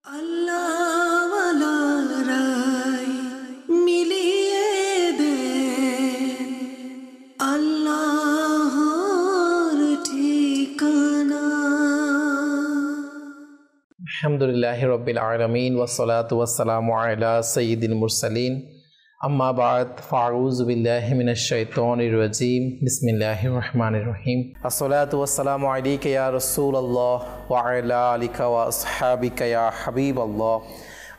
আল্লাহওয়ালারাই মিলিয়ে দেন আল্লাহর ঠিকানা। আলহামদুলিল্লাহি রাব্বিল আলামিন ওয়াসসালাতু ওয়াসসালামু আলা সাইয়্যিদিল মুরসালিন আম্মা বা'দ ফাউযু বিল্লাহি মিনাশ শাইতানির রাজীম বিসমিল্লাহির রহমানির রহিম আসসালাতু ওয়াসসালামু আলাইকা ইয়া রাসূলুল্লাহ ওয়া আলা আলিকা ওয়া আসহাবিকা ইয়া হাবিবাল্লাহ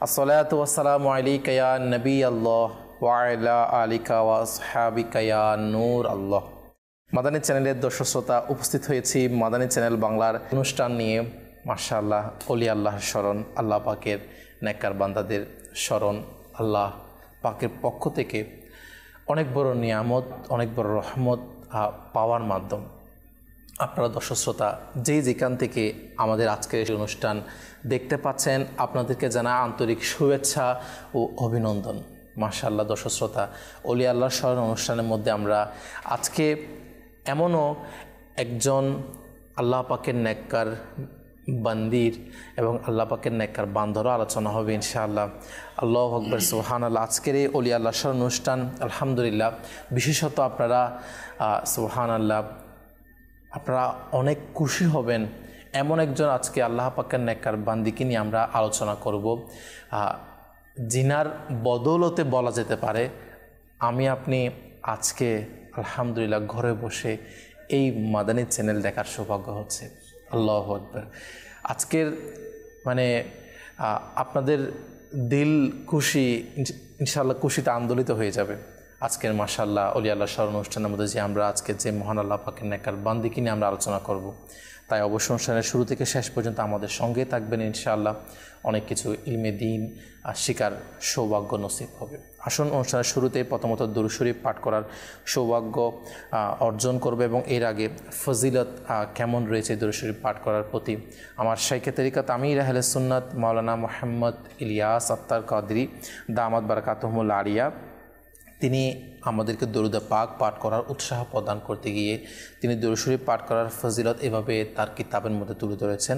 আসসালাতু ওয়াসসালামু আলাইকা ইয়া নবিয়াল্লাহ ওয়া আলা আলিকা ওয়া আসহাবিকা ইয়া নূর আল্লাহ। মাদানী চ্যানেলের দর্শক শ্রোতা, উপস্থিত হয়েছি মাদানী চ্যানেল বাংলার অনুষ্ঠান নিয়ে। মাশাআল্লাহ, ওলি আল্লাহর স্মরণ, আল্লাহ পাকের নেককার বান্দাদের স্মরণ, আল্লাহ পাকের পক্ষ থেকে অনেক বড় নিয়ামত, অনেক বড় রহমত পাওয়ার মাধ্যম। আপনারা দর্শক শ্রোতা যেখান থেকে আমাদের আজকের এই অনুষ্ঠান দেখতে পাচ্ছেন, আপনাদেরকে জানাই আন্তরিক শুভেচ্ছা ও অভিনন্দন। মাশাআল্লাহ দর্শক শ্রোতা, ওলি আল্লাহর স্মরণ অনুষ্ঠানের মধ্যে আমরা আজকে এমনও একজন আল্লাহ পাকের নেককার বান্দির এবং আল্লাহ পাকের নেককার বান্দারও আলোচনা হবে ইনশাআল্লাহ। আল্লাহু আকবার, সুবহানাল্লাহ। আজকের এই ওলি আল্লাহর স্মরণ অনুষ্ঠান আলহামদুলিল্লাহ, বিশেষত আপনারা সুবহানাল্লাহ, আপনারা অনেক খুশি হবেন। এমন একজন আজকে আল্লাহ পাকের নেককার বান্দিকে নিয়ে আমরা আলোচনা করব, জিনার বদৌলতে বলা যেতে পারে আমি আপনি আজকে আলহামদুলিল্লাহ ঘরে বসে এই মাদানী চ্যানেল দেখার সৌভাগ্য হচ্ছে। আল্লাহু আকবার। আজকের আপনাদের দিল খুশি, ইনশাআল্লাহ খুশিতে আন্দোলিত হয়ে যাবে আজকের মাশাআল্লাহ ওলি আল্লাহ স্মরণ অনুষ্ঠানের মধ্যে যে আমরা আজকে যে মহান আল্লাহ পাকের নেককার বান্দিকে নিয়ে আমরা আলোচনা করব। তাই অবশ্য অনুষ্ঠানের শুরু থেকে শেষ পর্যন্ত আমাদের সঙ্গে থাকবেন ইনশাআল্লাহ। অনেক কিছু ইলমে দ্বীন শিকার সৌভাগ্য নসিব হবে। আসুন, অনুষ্ঠানের শুরুতে প্রথমত দুরূদ শরীফ পাঠ করার সৌভাগ্য অর্জন করবে এবং এর আগে ফজিলত কেমন রয়েছে দুরূদ শরীফ পাঠ করার প্রতি আমার শাইখে তরিকত আমির আহলে সুন্নাত মাওলানা মুহাম্মদ ইলিয়াস আত্তার কাদরি দামাত বারাকাতুহুল আলিয়া, তিনি আমাদেরকে দরুদ পাক পাঠ করার উৎসাহ প্রদান করতে গিয়ে তিনি দরুদ শরীফ পাঠ করার ফজিলত এভাবে তার কিতাবের মধ্যে তুলে ধরেছেন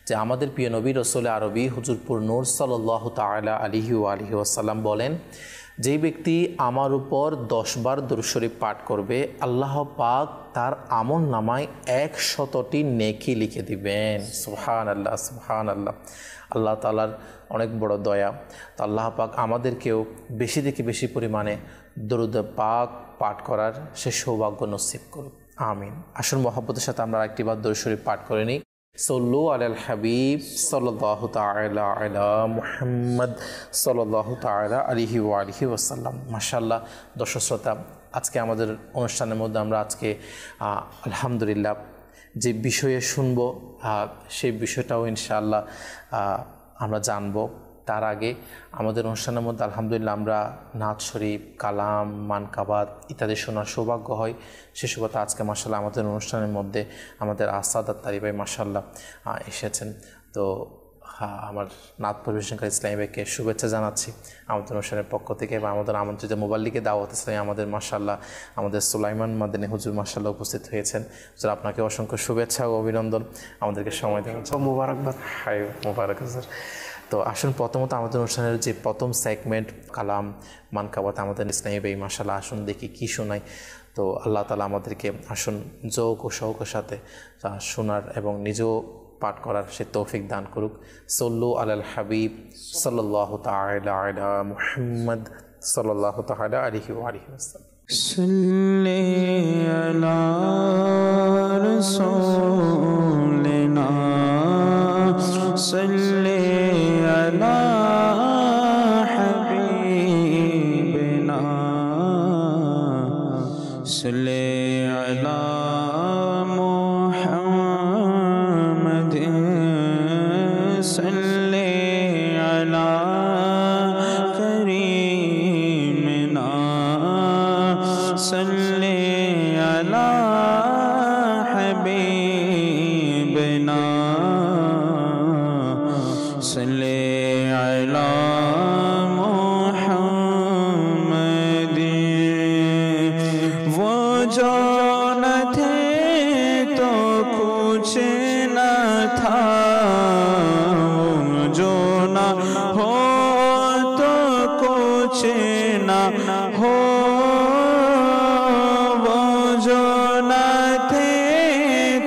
যে আমাদের প্রিয় নবী রসুল আরবি হুজুরপুর নূর সাল্লাল্লাহু তাআলা আলাইহি ওয়াসাল্লাম বলেন, যেই ব্যক্তি আমার উপর 10 বার দরুদ শরীফ পাঠ করবে, আল্লাহ পাক তার আমল নামায় 100টি নেকি লিখে দিবেন। সুবহানাল্লাহ, সুবহানাল্লাহ। আল্লাহ তাআলার অনেক বড় দয়া। তো আল্লাহ পাক আমাদেরকেও বেশি থেকে বেশি পরিমাণে দরুদ পাক পাঠ করার সে সৌভাগ্য নসিব করুন, আমিন। আসল মহব্বতের সাথে আমরা একটিবার দরুদ শরীফ পাঠ করে নিই। সল্লু আলাল হাবিব সাল্লাল্লাহু তাআলা আলা মুহাম্মদ সাল্লাল্লাহু তাআলা আলাইহি ওয়া আলিহি ওয়াসাল্লাম। মাশাআল্লাহ দর্শক শ্রোতা, আজকে আমাদের অনুষ্ঠানের মধ্যে আমরা আজকে আলহামদুলিল্লাহ যে বিষয়ে শুনব সেই বিষয়টাও ইনশাআল্লাহ আমরা জানব। তার আগে আমাদের অনুষ্ঠানের মধ্যে আলহামদুলিল্লাহ আমরা নাত শরীফ, কালাম, মানকাবাত ইত্যাদি শোনার সৌভাগ্য হয়। সে সুবাদে আজকে মাশাআল্লাহ আমাদের অনুষ্ঠানের মধ্যে আমাদের আসাদ আত্তারি ভাই মাশাআল্লাহ এসেছেন। তো আমার নাত পরিবেশনকারী ইসলামী ভাইকে শুভেচ্ছা জানাচ্ছি আমাদের অনুষ্ঠানের পক্ষ থেকে এবং আমাদের আমন্ত্রিত মোবাইল লিগে দাওয়াত ইসলামী আমাদের মাশাআল্লাহ আমাদের সুলাইমান মাদানী হুজুর মাশাআল্লাহ উপস্থিত হয়েছেন। হুজুর, আপনাকে অসংখ্য শুভেচ্ছা ও অভিনন্দন, আমাদেরকে সময় দেওয়ার জন্য। মুবারকবাদ। হাই মুবারক স্যার। তো আসুন, প্রথমত আমাদের অনুষ্ঠানের যে প্রথম সেগমেন্ট কালাম মানকাবাত আমাদের ইসলামী ভাই মাশাআল্লাহ আসুন দেখি কি শোনায়। তো আল্লাহ তাআলা আমাদেরকে আসুন যৌক ও শৌকের সাথে শোনার এবং নিজেও পাঠ করার সে তৌফিক দান করুক। সল্লু আলাল হাবিব সাল্লাল্লাহু তাআলা আলা মুহাম্মদ সাল্লাল্লাহু তাআলা আলাইহি ওয়া আলিহি ওয়াসাল্লাম। সাল্লি আলা রাসূলিনা সাল্লি আলা হাবিবিনা সাল্লি আলা कुछ न था जो ना हो तो कुछ ना हो, वो जो न थे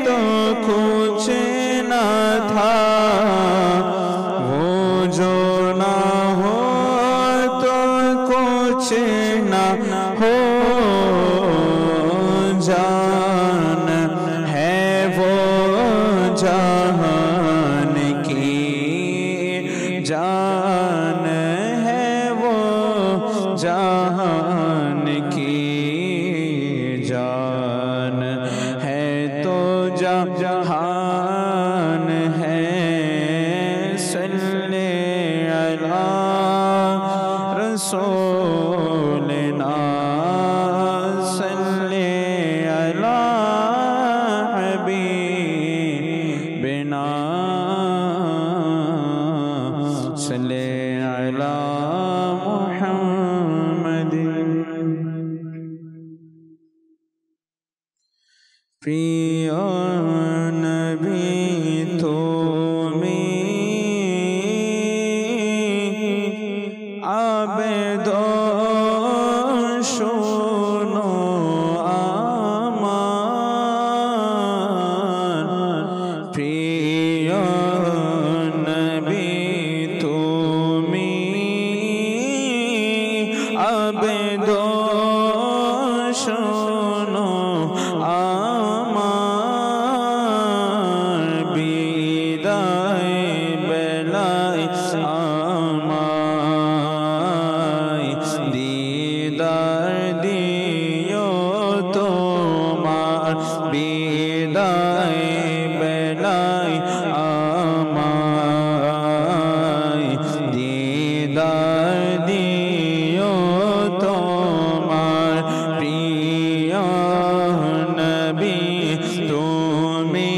तो कुछ न था, वो जो ना हो तो कुछ न हो, जान है वो जहान की, जान है वो जहान की, जान है तो जहान है। सल्ले अला रसूलना, सल्ले अला हबीबिना, सल्ले अला मुहम्मद। प्रिय नबी तुम्हें आबेदो शोनो आमान, प्रिय नबी तुम्हें आबेदो शोनो आमान, बिदाय बेलाय আমায় দিদার দিও তোমার, বিদায় বেলায় আমায় দিদার দিও তোমার। প্রিয় নবী তুমি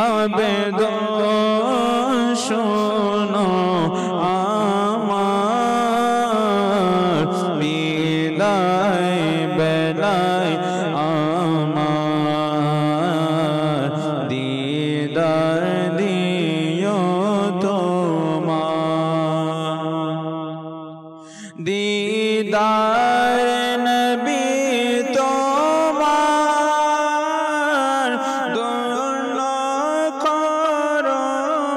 আবেদন শোনো আমার, বিদায় বেলায় আমার দিদার দিও তোমার। দিদার নবী তোমার দোল করো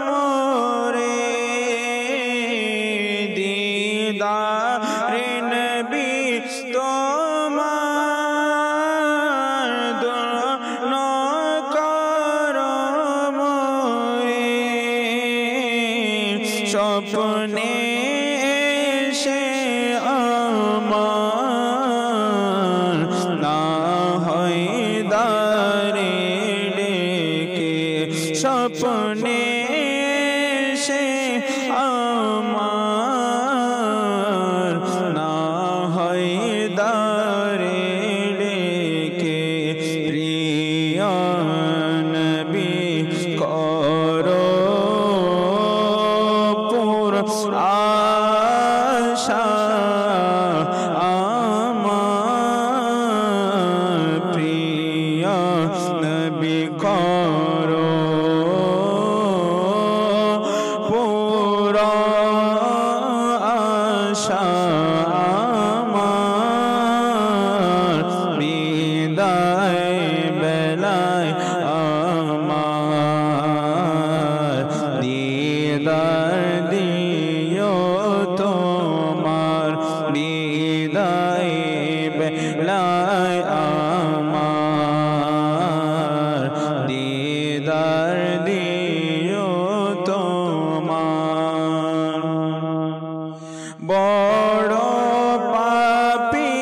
মোরে, দিদার নবী তোমার দোল করো মোরে, স্বপ্নে এসে আমার না হয় দারে ডেকে, স্বপ্নে এসে আমার না হয় দারে ডেকে। প্রিয় নবী করো পুর আশা আমার, প্রিয় নবী করো পুর আশা আমার, বিদায় বেলায় আমার দিদার দিও তোমার, বিদায় বেলায় আমার দিদার দিও তোমার। বড় পাপী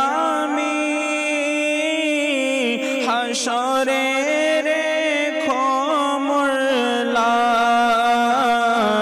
আমি হাসরে রেখো মোর লাশ,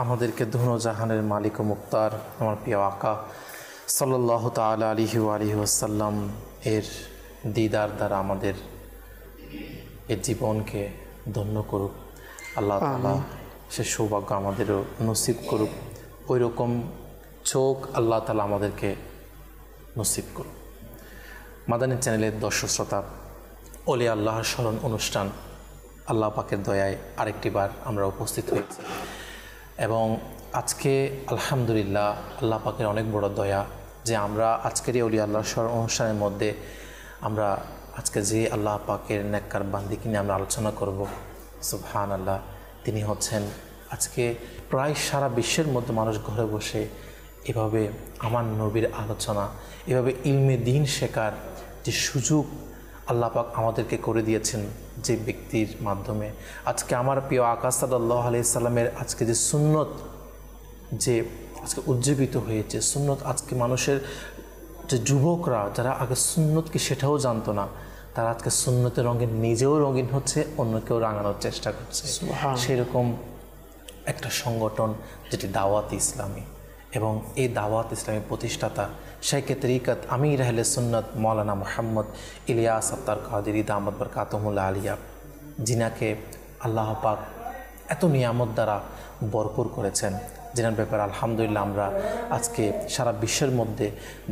আমাদেরকে দুনো জাহানের মালিক ও মুক্তার আমার প্রিয় আকা সাল্লাল্লাহু তাআলা আলাইহি ওয়া আলিহি ওয়াসাল্লাম এর দিদার দ্বারা আমাদের এই জীবনকে ধন্য করুক আল্লাহ তাআলা। সে সৌভাগ্য আমাদেরও নসিব করুক, ওই রকম চোখ আল্লাহ তাআলা আমাদেরকে নসিব করুক। মাদানী চ্যানেলের দর্শক শ্রোতা, ওলি আল্লাহর স্মরণ অনুষ্ঠান আল্লাহ পাকের দয়ায় আরেকটি বার আমরা উপস্থিত হয়েছি এবং আজকে আলহামদুলিল্লাহ আল্লাহ পাকের অনেক বড় দয়া যে আমরা আজকের এই ওলি আল্লাহর স্মরণ অনুষ্ঠানের মধ্যে আমরা আজকে যে আল্লাহ পাকের নেককার বান্দিকে নিয়ে আমরা আলোচনা করব, সুবহানাল্লাহ, তিনি হচ্ছেন আজকে প্রায় সারা বিশ্বের মধ্যে মানুষ ঘরে বসে এভাবে আমার নবীর আলোচনা, এভাবে ইলমে দ্বীন শেখার যে সুযোগ আল্লাহ পাক আমাদেরকে করে দিয়েছেন যে ব্যক্তির মাধ্যমে। আজকে আমার প্রিয় আকা সাল্লাল্লাহু আলাইহি সাল্লামের আজকে যে সুন্নত যে আজকে উজ্জীবিত হয়েছে, সুন্নত আজকে মানুষের যে যুবকরা যারা আগে সুন্নত কি সেটাও জানতো না, তারা আজকে সুন্নতের রঙে নিজেও রঙিন হচ্ছে, অন্যকেও রাঙানোর চেষ্টা করছে। সেরকম একটা সংগঠন যেটি দাওয়াত ইসলামী, এবং এই দাওয়াত ইসলামী প্রতিষ্ঠাতা শাইখে তরিকত আমির আহলে সুন্নত মৌলানা মুহাম্মদ ইলিয়াস আত্তার কাদেরী দামাত বরকাতুহুল্লাহ আলিয়া, যিনাকে আল্লাহ পাক এত নিয়ামত দ্বারা ভরপুর করেছেন, যিনার ব্যাপারে আলহামদুলিল্লাহ আমরা আজকে সারা বিশ্বের মধ্যে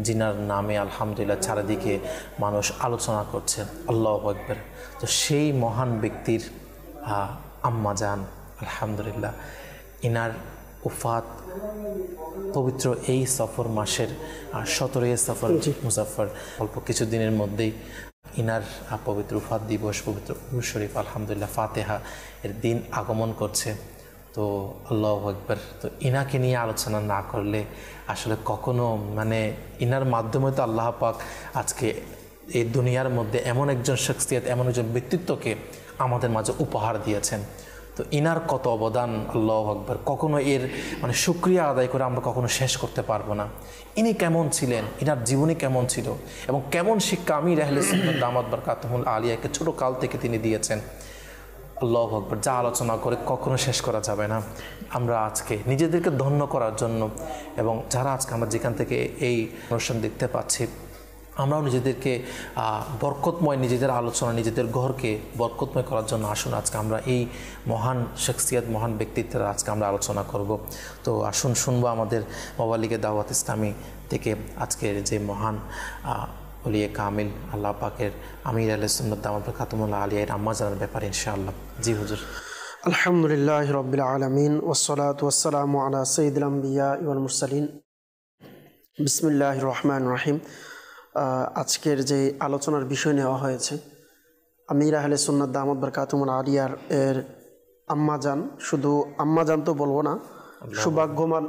যিনার নামে আলহামদুলিল্লাহ চারিদিকে মানুষ আলোচনা করছে, আল্লাহু আকবার। তো সেই মহান ব্যক্তির আম্মা জান আলহামদুলিল্লাহ ইনার উফাত পবিত্র এই সফর মাসের 17 সফর মুজাফফর অল্প কিছু দিনের মধ্যেই ইনার পবিত্র উফাত দিবস, পবিত্র উরুস শরীফ আলহামদুলিল্লাহ ফাতেহা এর দিন আগমন করছে। তো আল্লাহু আকবার। তো ইনাকে নিয়ে আলোচনা না করলে আসলে কখনো ইনার মাধ্যমে তো আল্লাহ পাক আজকে এই দুনিয়ার মধ্যে এমন একজন শখসিয়ত, এমন একজন ব্যক্তিত্বকে আমাদের মাঝে উপহার দিয়েছেন। তো ইনার কত অবদান, আল্লাহু আকবার, কখনো এর শুকরিয়া আদায় করে আমরা কখনো শেষ করতে পারবো না। ইনি কেমন ছিলেন, ইনার জীবনী কেমন ছিল এবং কেমন শিক্ষা আমির আহলে সুন্নাত দামাত বরকাতুহুল্লাহ আলিয়াকে ছোট কাল থেকে তিনি দিয়েছেন, আল্লাহু আকবার, যা আলোচনা করে কখনো শেষ করা যাবে না। আমরা আজকে নিজেদেরকে ধন্য করার জন্য এবং যারা আজকে আমরা যেখান থেকে এই অনুষ্ঠান দেখতে পাচ্ছি, আমরাও নিজেদেরকে বরকতময়, নিজেদের আলোচনা, নিজেদের ঘরকে বরকতময় করার জন্য আসুন আজকে আমরা এই মহান শখসিয়ত, মহান ব্যক্তিত্বের আজকে আমরা আলোচনা করব। তো আসুন শুনবো আমাদের মোবালিকে দাওয়াত ইসলামী থেকে আজকের যে মহান ওলিয়ে কামিল আল্লাহ পাকের আমির আহলে সুন্নাত দামাত বরকাতুহুল্লাহ আলিয়ার আম্মা জানের ব্যাপারে ইনশাআল্লাহ। জি হুজুর। আলহামদুলিল্লাহি রাব্বিল আলামিন ওয়াসসালাতু ওয়াসসালামু আলা সাইয়্যিদিল আমবিয়া ওয়াল মুরসালিন। বিসমিল্লাহির রহমানির রহিম। আজকের যে আলোচনার বিষয় নেওয়া হয়েছে আমির আহলে সুন্নাত দামাত বরকাতুহুল্লাহ আলিয়ার এর আম্মাজান, শুধু আম্মাজান তো বলবো না, সৌভাগ্যমান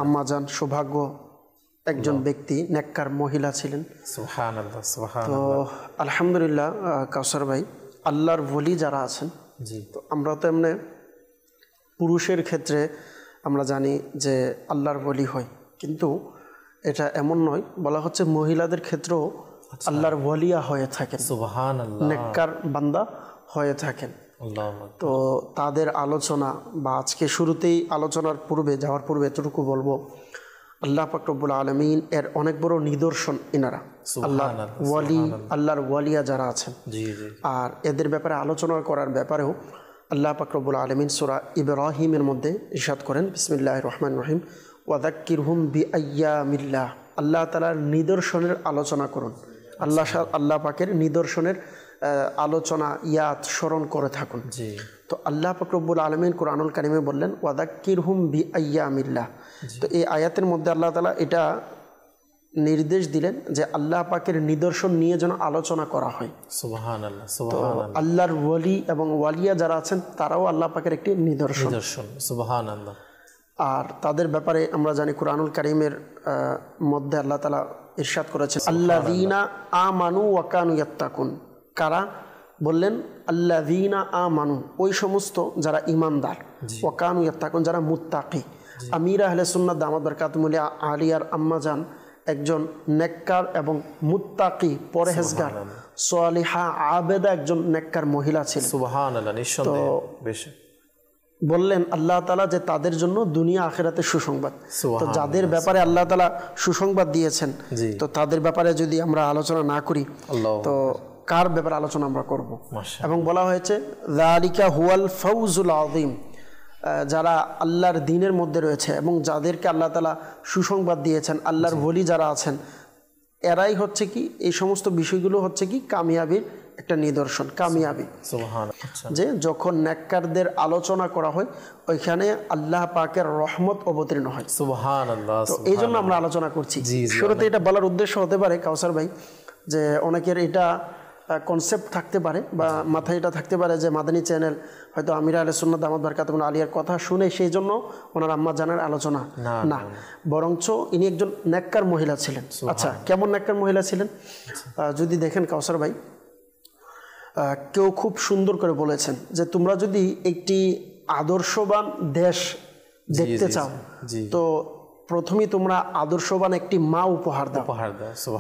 আম্মাজান, সৌভাগ্য একজন ব্যক্তি, নেককার মহিলা ছিলেন। সুবহানাল্লাহ, তো আলহামদুলিল্লাহ কাউসার ভাই, আল্লাহর ওলি যারা আছেন, তো আমরা তো এমনি পুরুষের ক্ষেত্রে আমরা জানি যে আল্লাহর ওলি হয়, কিন্তু এটা এমন নয়, বলা হচ্ছে মহিলাদের ক্ষেত্রেও আল্লাহর ওলিয়া হয়ে থাকেন, সুবহানাল্লাহ, নেককার বান্দা হয়ে থাকেন। তো তাদের আলোচনা বা আজকে শুরুতেই আলোচনার পূর্বে যাওয়ার পূর্বে এতটুকু বলবো, আল্লাহ পাক রব্বুল আলামিন এর অনেক বড় নিদর্শন ইনারা, আল্লাহর ওয়ালি, আল্লাহর ওয়ালিয়া যারা আছেন। আর এদের ব্যাপারে আলোচনা করার ব্যাপারেও আল্লাহ পাক রব্বুল আলামিন সূরা ইব্রাহিমের মধ্যে ইরশাদ করেন, বিসমিল্লাহির রহমানির রহিম, ওয়াযাক্কিরহুম বিআইয়ামিল্লাহ, আল্লাহ তাআলার নিদর্শনের আলোচনা করুন, আল্লাহ পাকের নিদর্শনের আলোচনা, ইয়াদ, স্মরণ করে থাকুন। তো আল্লাহ পাক রব্বুল আলামিন কুরআনুল কারীমে বললেন ওয়াযাক্কিরহুম বিআইয়ামিল্লাহ। তো এই আয়াতের মধ্যে আল্লাহ তাআলা এটা নির্দেশ দিলেন যে আল্লাহ পাকের নিদর্শন নিয়ে যেন আলোচনা করা হয়। সুবহানাল্লাহ, তো সুবহানাল্লাহ, আল্লাহর ওয়ালি এবং ওয়ালিয়া যারা আছেন তারাও আল্লাহ পাকের একটি নিদর্শন। সুবহানাল্লাহ। আর তাদের ব্যাপারে আমরা জানি কুরআনুল কারীমের মধ্যে আল্লাহ তাআলা ইরশাদ করেছেন আল্লাযীনা আমানু ওয়া কানু ইয়াত্তাকুন। কারা বললেন? আল্লাযীনা আমানু, ওই সমস্ত যারা ঈমানদার, ওয়া কানু ইয়াত্তাকুন, যারা মুত্তাকি। আমির আহলে সুন্নাত দামাত বরকাতুহুল্লাহ আলিয়ার আম্মাজান একজন নেককার এবং মুত্তাকি, পরহেজগার, সালিহা, আবেদা একজন নেককার মহিলা ছিলেন। সুবহানাল্লাহ, নিঃসন্দেহে। বললেন আল্লাহ তাআলা যে তাদের জন্য দুনিয়া আখিরাতে সুসংবাদ। তো যাদের ব্যাপারে আল্লাহ তাআলা সুসংবাদ দিয়েছেন, তো তাদের ব্যাপারে যদি আমরা আলোচনা না করি তো কার ব্যাপারে আলোচনা আমরা করব? এবং বলা হয়েছে যালিকা হুয়াল ফাউজুল আযীম, যারা আল্লাহর দ্বীনের মধ্যে রয়েছে এবং যাদেরকে আল্লাহ তাআলা সুসংবাদ দিয়েছেন, আল্লাহর ওলি যারা আছেন, এরাই হচ্ছে কি এই সমস্ত বিষয়গুলো হচ্ছে কি কামিয়াবির একটা নিদর্শন, কামিয়াবি। যে যখন নেককারদের আলোচনা করা হয় ওইখানে আল্লাহ পাকের রহমত অবতীর্ণ হয়। সুবহানাল্লাহ। তো এই জন্য আমরা আলোচনা করছি। শুরুতে এটা বলার উদ্দেশ্য হতে পারে কাউসার ভাই, যে অনেকের এটা কনসেপ্ট থাকতে পারে বা মাথায় এটা থাকতে পারে যে মাদানী চ্যানেল হয়তো আমিরা আহলে সুন্নাত দামাত বারকাতুহুম আলিয়ার কথা শুনে সেই জন্য ওনার আম্মা জানের আলোচনা না, বরঞ্চ ইনি একজন নেককার মহিলা ছিলেন। আচ্ছা, কেমন নেককার মহিলা ছিলেন যদি দেখেন কাউসার ভাই, কেউ খুব সুন্দর করে বলেছেন যে তোমরা যদি একটি আদর্শবান দেশ দেখতে চাও তো প্রথমেই তোমরা আদর্শবান একটি মা উপহার দাও।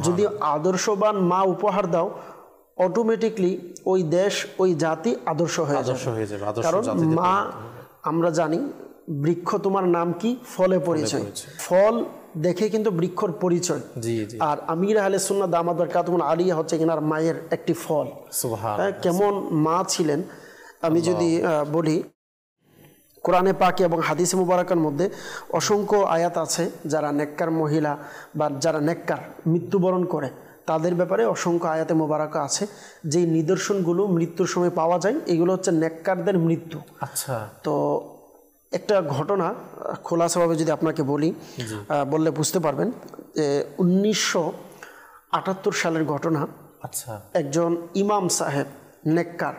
যদি আদর্শবান মা উপহার দাও অটোমেটিকলি ওই দেশ ওই জাতি আদর্শ হয়ে যাবে। কারণ মা, আমরা জানি বৃক্ষ তোমার নাম কি, ফলে পরিচয়। ফল দেখে কিন্তু বৃক্ষর পরিচয়। আর আমির আহলে সুন্নাত দামাত বারকাতুহুম আলিয়া হচ্ছে কিনার মায়ের একটি ফল। কেমন মা ছিলেন আমি যদি বলি, কোরআনে পাকে এবং হাদিসে মুবারাকার মধ্যে অসংখ্য আয়াত আছে যারা নেককার মহিলা বা যারা নেককার মৃত্যুবরণ করে তাদের ব্যাপারে অসংখ্য আয়াতে মুবারাকা আছে। যেই নিদর্শনগুলো মৃত্যুর সময় পাওয়া যায় এগুলো হচ্ছে নেককারদের মৃত্যু। আচ্ছা, তো একটা ঘটনা খোলাসাভাবে যদি আপনাকে বলি, বললে বুঝতে পারবেন যে 1978 সালের ঘটনা। আচ্ছা, একজন ইমাম সাহেব, নেককার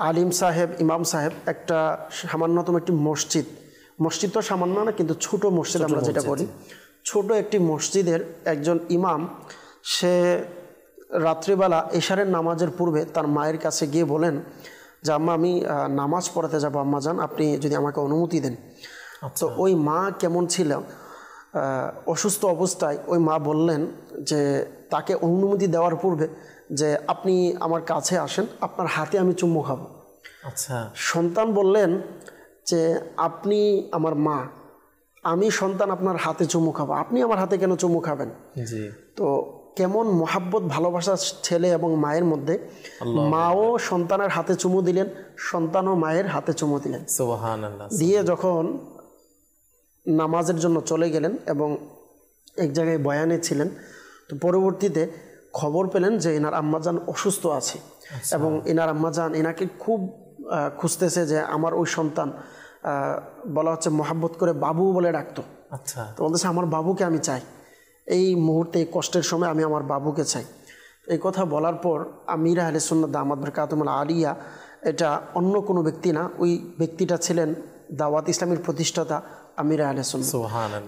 আলিম সাহেব, ইমাম সাহেব, একটা সামান্যতম একটি মসজিদ তো সামান্য না কিন্তু ছোট মসজিদ আমরা যেটা বলি, ছোট একটি মসজিদের একজন ইমাম, সে রাত্রিবেলা এশারের নামাজের পূর্বে তার মায়ের কাছে গিয়ে বলেন যে আম্মা আমি নামাজ পড়াতে যাবো, আম্মা যান আপনি যদি আমাকে অনুমতি দেন। তো ওই মা কেমন ছিল, অসুস্থ অবস্থায় ওই মা বললেন যে তাকে অনুমতি দেওয়ার পূর্বে যে আপনি আমার কাছে আসেন, আপনার হাতে আমি চুম্বু খাবো। আচ্ছা, সন্তান বললেন যে আপনি আমার মা, আমি সন্তান আপনার হাতে চুমু খাবো, আপনি আমার হাতে কেন চুমু খাবেন? তো কেমন মহাব্বত ভালোবাসা ছেলে এবং মায়ের মধ্যে, মাও সন্তানের হাতে চুমু দিলেন, সন্তানও মায়ের হাতে চুমু দিলেন। সুবহানাল্লাহ। দিয়ে যখন নামাজের জন্য চলে গেলেন এবং এক জায়গায় বয়ানে ছিলেন, তো পরবর্তীতে খবর পেলেন যে এনার আম্মাজান অসুস্থ আছে এবং এনার আম্মাজান এনাকে খুব খুঁজতেছে যে আমার ওই সন্তান, বলা হচ্ছে মহাব্বত করে বাবু বলে ডাকতো। আচ্ছা, তো বলতেছে আমার বাবুকে আমি চাই, এই মুহূর্তে এই কষ্টের সময় আমি আমার বাবুকে চাই। এই কথা বলার পর আমিরা আহলে সুন্নাত দামাত বারকাতুহুম আলিয়া, এটা অন্য কোনো ব্যক্তি না, ওই ব্যক্তিটা ছিলেন দাওয়াত ইসলামের প্রতিষ্ঠাতা আমিরা আহলে সুন্নাত।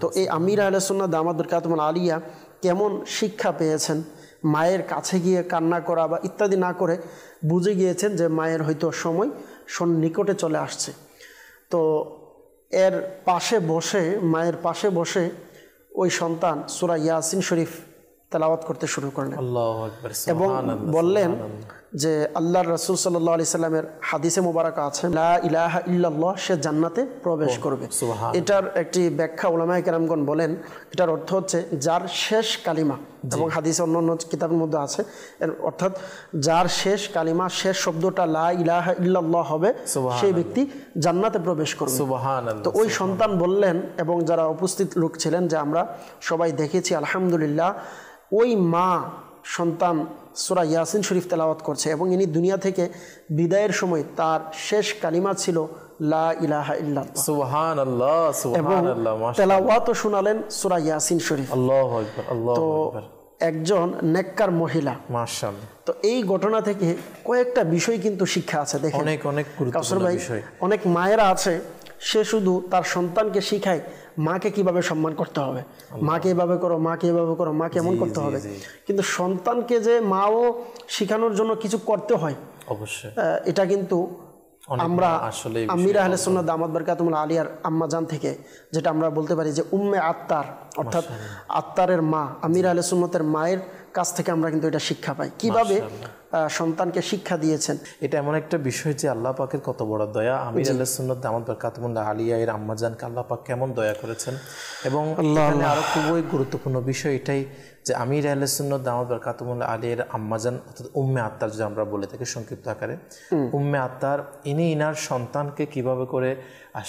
তো এই আমিরা আহলে সুন্নাত দামাত বারকাতুহুম আলিয়া কেমন শিক্ষা পেয়েছেন, মায়ের কাছে গিয়ে কান্না করা বা ইত্যাদি না করে বুঝে গিয়েছেন যে মায়ের হয়তো সময় নিকটে চলে আসছে। তো এর পাশে বসে, মায়ের পাশে বসে ওই সন্তান সূরা ইয়াসিন শরীফ তেলাওয়াত করতে শুরু করলেন এবং বললেন যে আল্লাহর রাসূল সাল্লাল্লাহু আলাইহি সাল্লামের হাদিসে মুবারাকা আছে লা ইলাহা ইল্লাল্লাহ, সে জান্নাতে প্রবেশ করবে। এটার একটি ব্যাখ্যা উলামায়ে কেরামগণ বলেন, এটার অর্থ হচ্ছে যার শেষ কালিমা, এবং হাদিসে অন্যান্য কিতাবের মধ্যে আছে, এর অর্থাৎ যার শেষ কালিমা, শেষ শব্দটা লা ইলাহা ইল্লাল্লাহ হবে, সেই ব্যক্তি জান্নাতে প্রবেশ করবে। তো ওই সন্তান বললেন এবং যারা উপস্থিত লোক ছিলেন যে আমরা সবাই দেখেছি আলহামদুলিল্লাহ, ওই মা সন্তান সূরা ইয়াসিন শরীফ তেলাওয়াত করছে এবং ইনি দুনিয়া থেকে বিদায়ের সময় তার শেষ কালিমা ছিল লা ইলাহা ইল্লাল্লাহ। সুবহানাল্লাহ, সুবহানাল্লাহ। তেলাওয়াতও শোনালেন সূরা ইয়াসিন শরীফ। আল্লাহু আকবার, আল্লাহু আকবার। একজন নেককার মহিলা, মাশাআল্লাহ। তো এই ঘটনা থেকে কয়েকটা বিষয় কিন্তু শিক্ষা আছে। দেখেন অনেক গুরুত্বপূর্ণ বিষয়। অনেক মায়েরা আছে, সে শুধু তার সন্তানকে শিখায় মাকে কিভাবে সম্মান করতে হবে, মাকে এভাবে করো, মাকে এভাবে করো, মাকে এমন করতে হবে, কিন্তু সন্তানকে যে মাও শেখানোর জন্য কিছু করতে হয় অবশ্যই, এটা কিন্তু আমরা আমিরা আহলে সুন্নাত দামাত বারকাতুহুম আলিয়ার আম্মা জান থেকে যেটা আমরা বলতে পারি যে উম্মে আত্তার, অর্থাৎ আত্তারের মা, আমিরা আহলে সুন্নাতের মায়ের কাছ থেকে আমরা কিন্তু এটা শিক্ষা পাই কিভাবে সন্তানকে শিক্ষা দিয়েছেন। এটা এমন একটা বিষয় যে আল্লাহ পাকের কত বড় দয়া। আমির আহলে সুন্নাত দামাত বরকাতুহুল্লাহ আলিয়া এর আম্মাজানকে আল্লাহ পাক কেমন দয়া করেছেন। এবং এখানে আরো খুবই গুরুত্বপূর্ণ বিষয় এটাই যে আমির আহলে সুন্নাত দামাত বরকাতুহুল্লাহ আলিয়া এর আম্মাজান অর্থাৎ উম্মে আত্তার, যদি আমরা বলে থাকি সংক্ষিপ্ত আকারে, উম্মে আত্তার ইনার সন্তানকে কিভাবে করে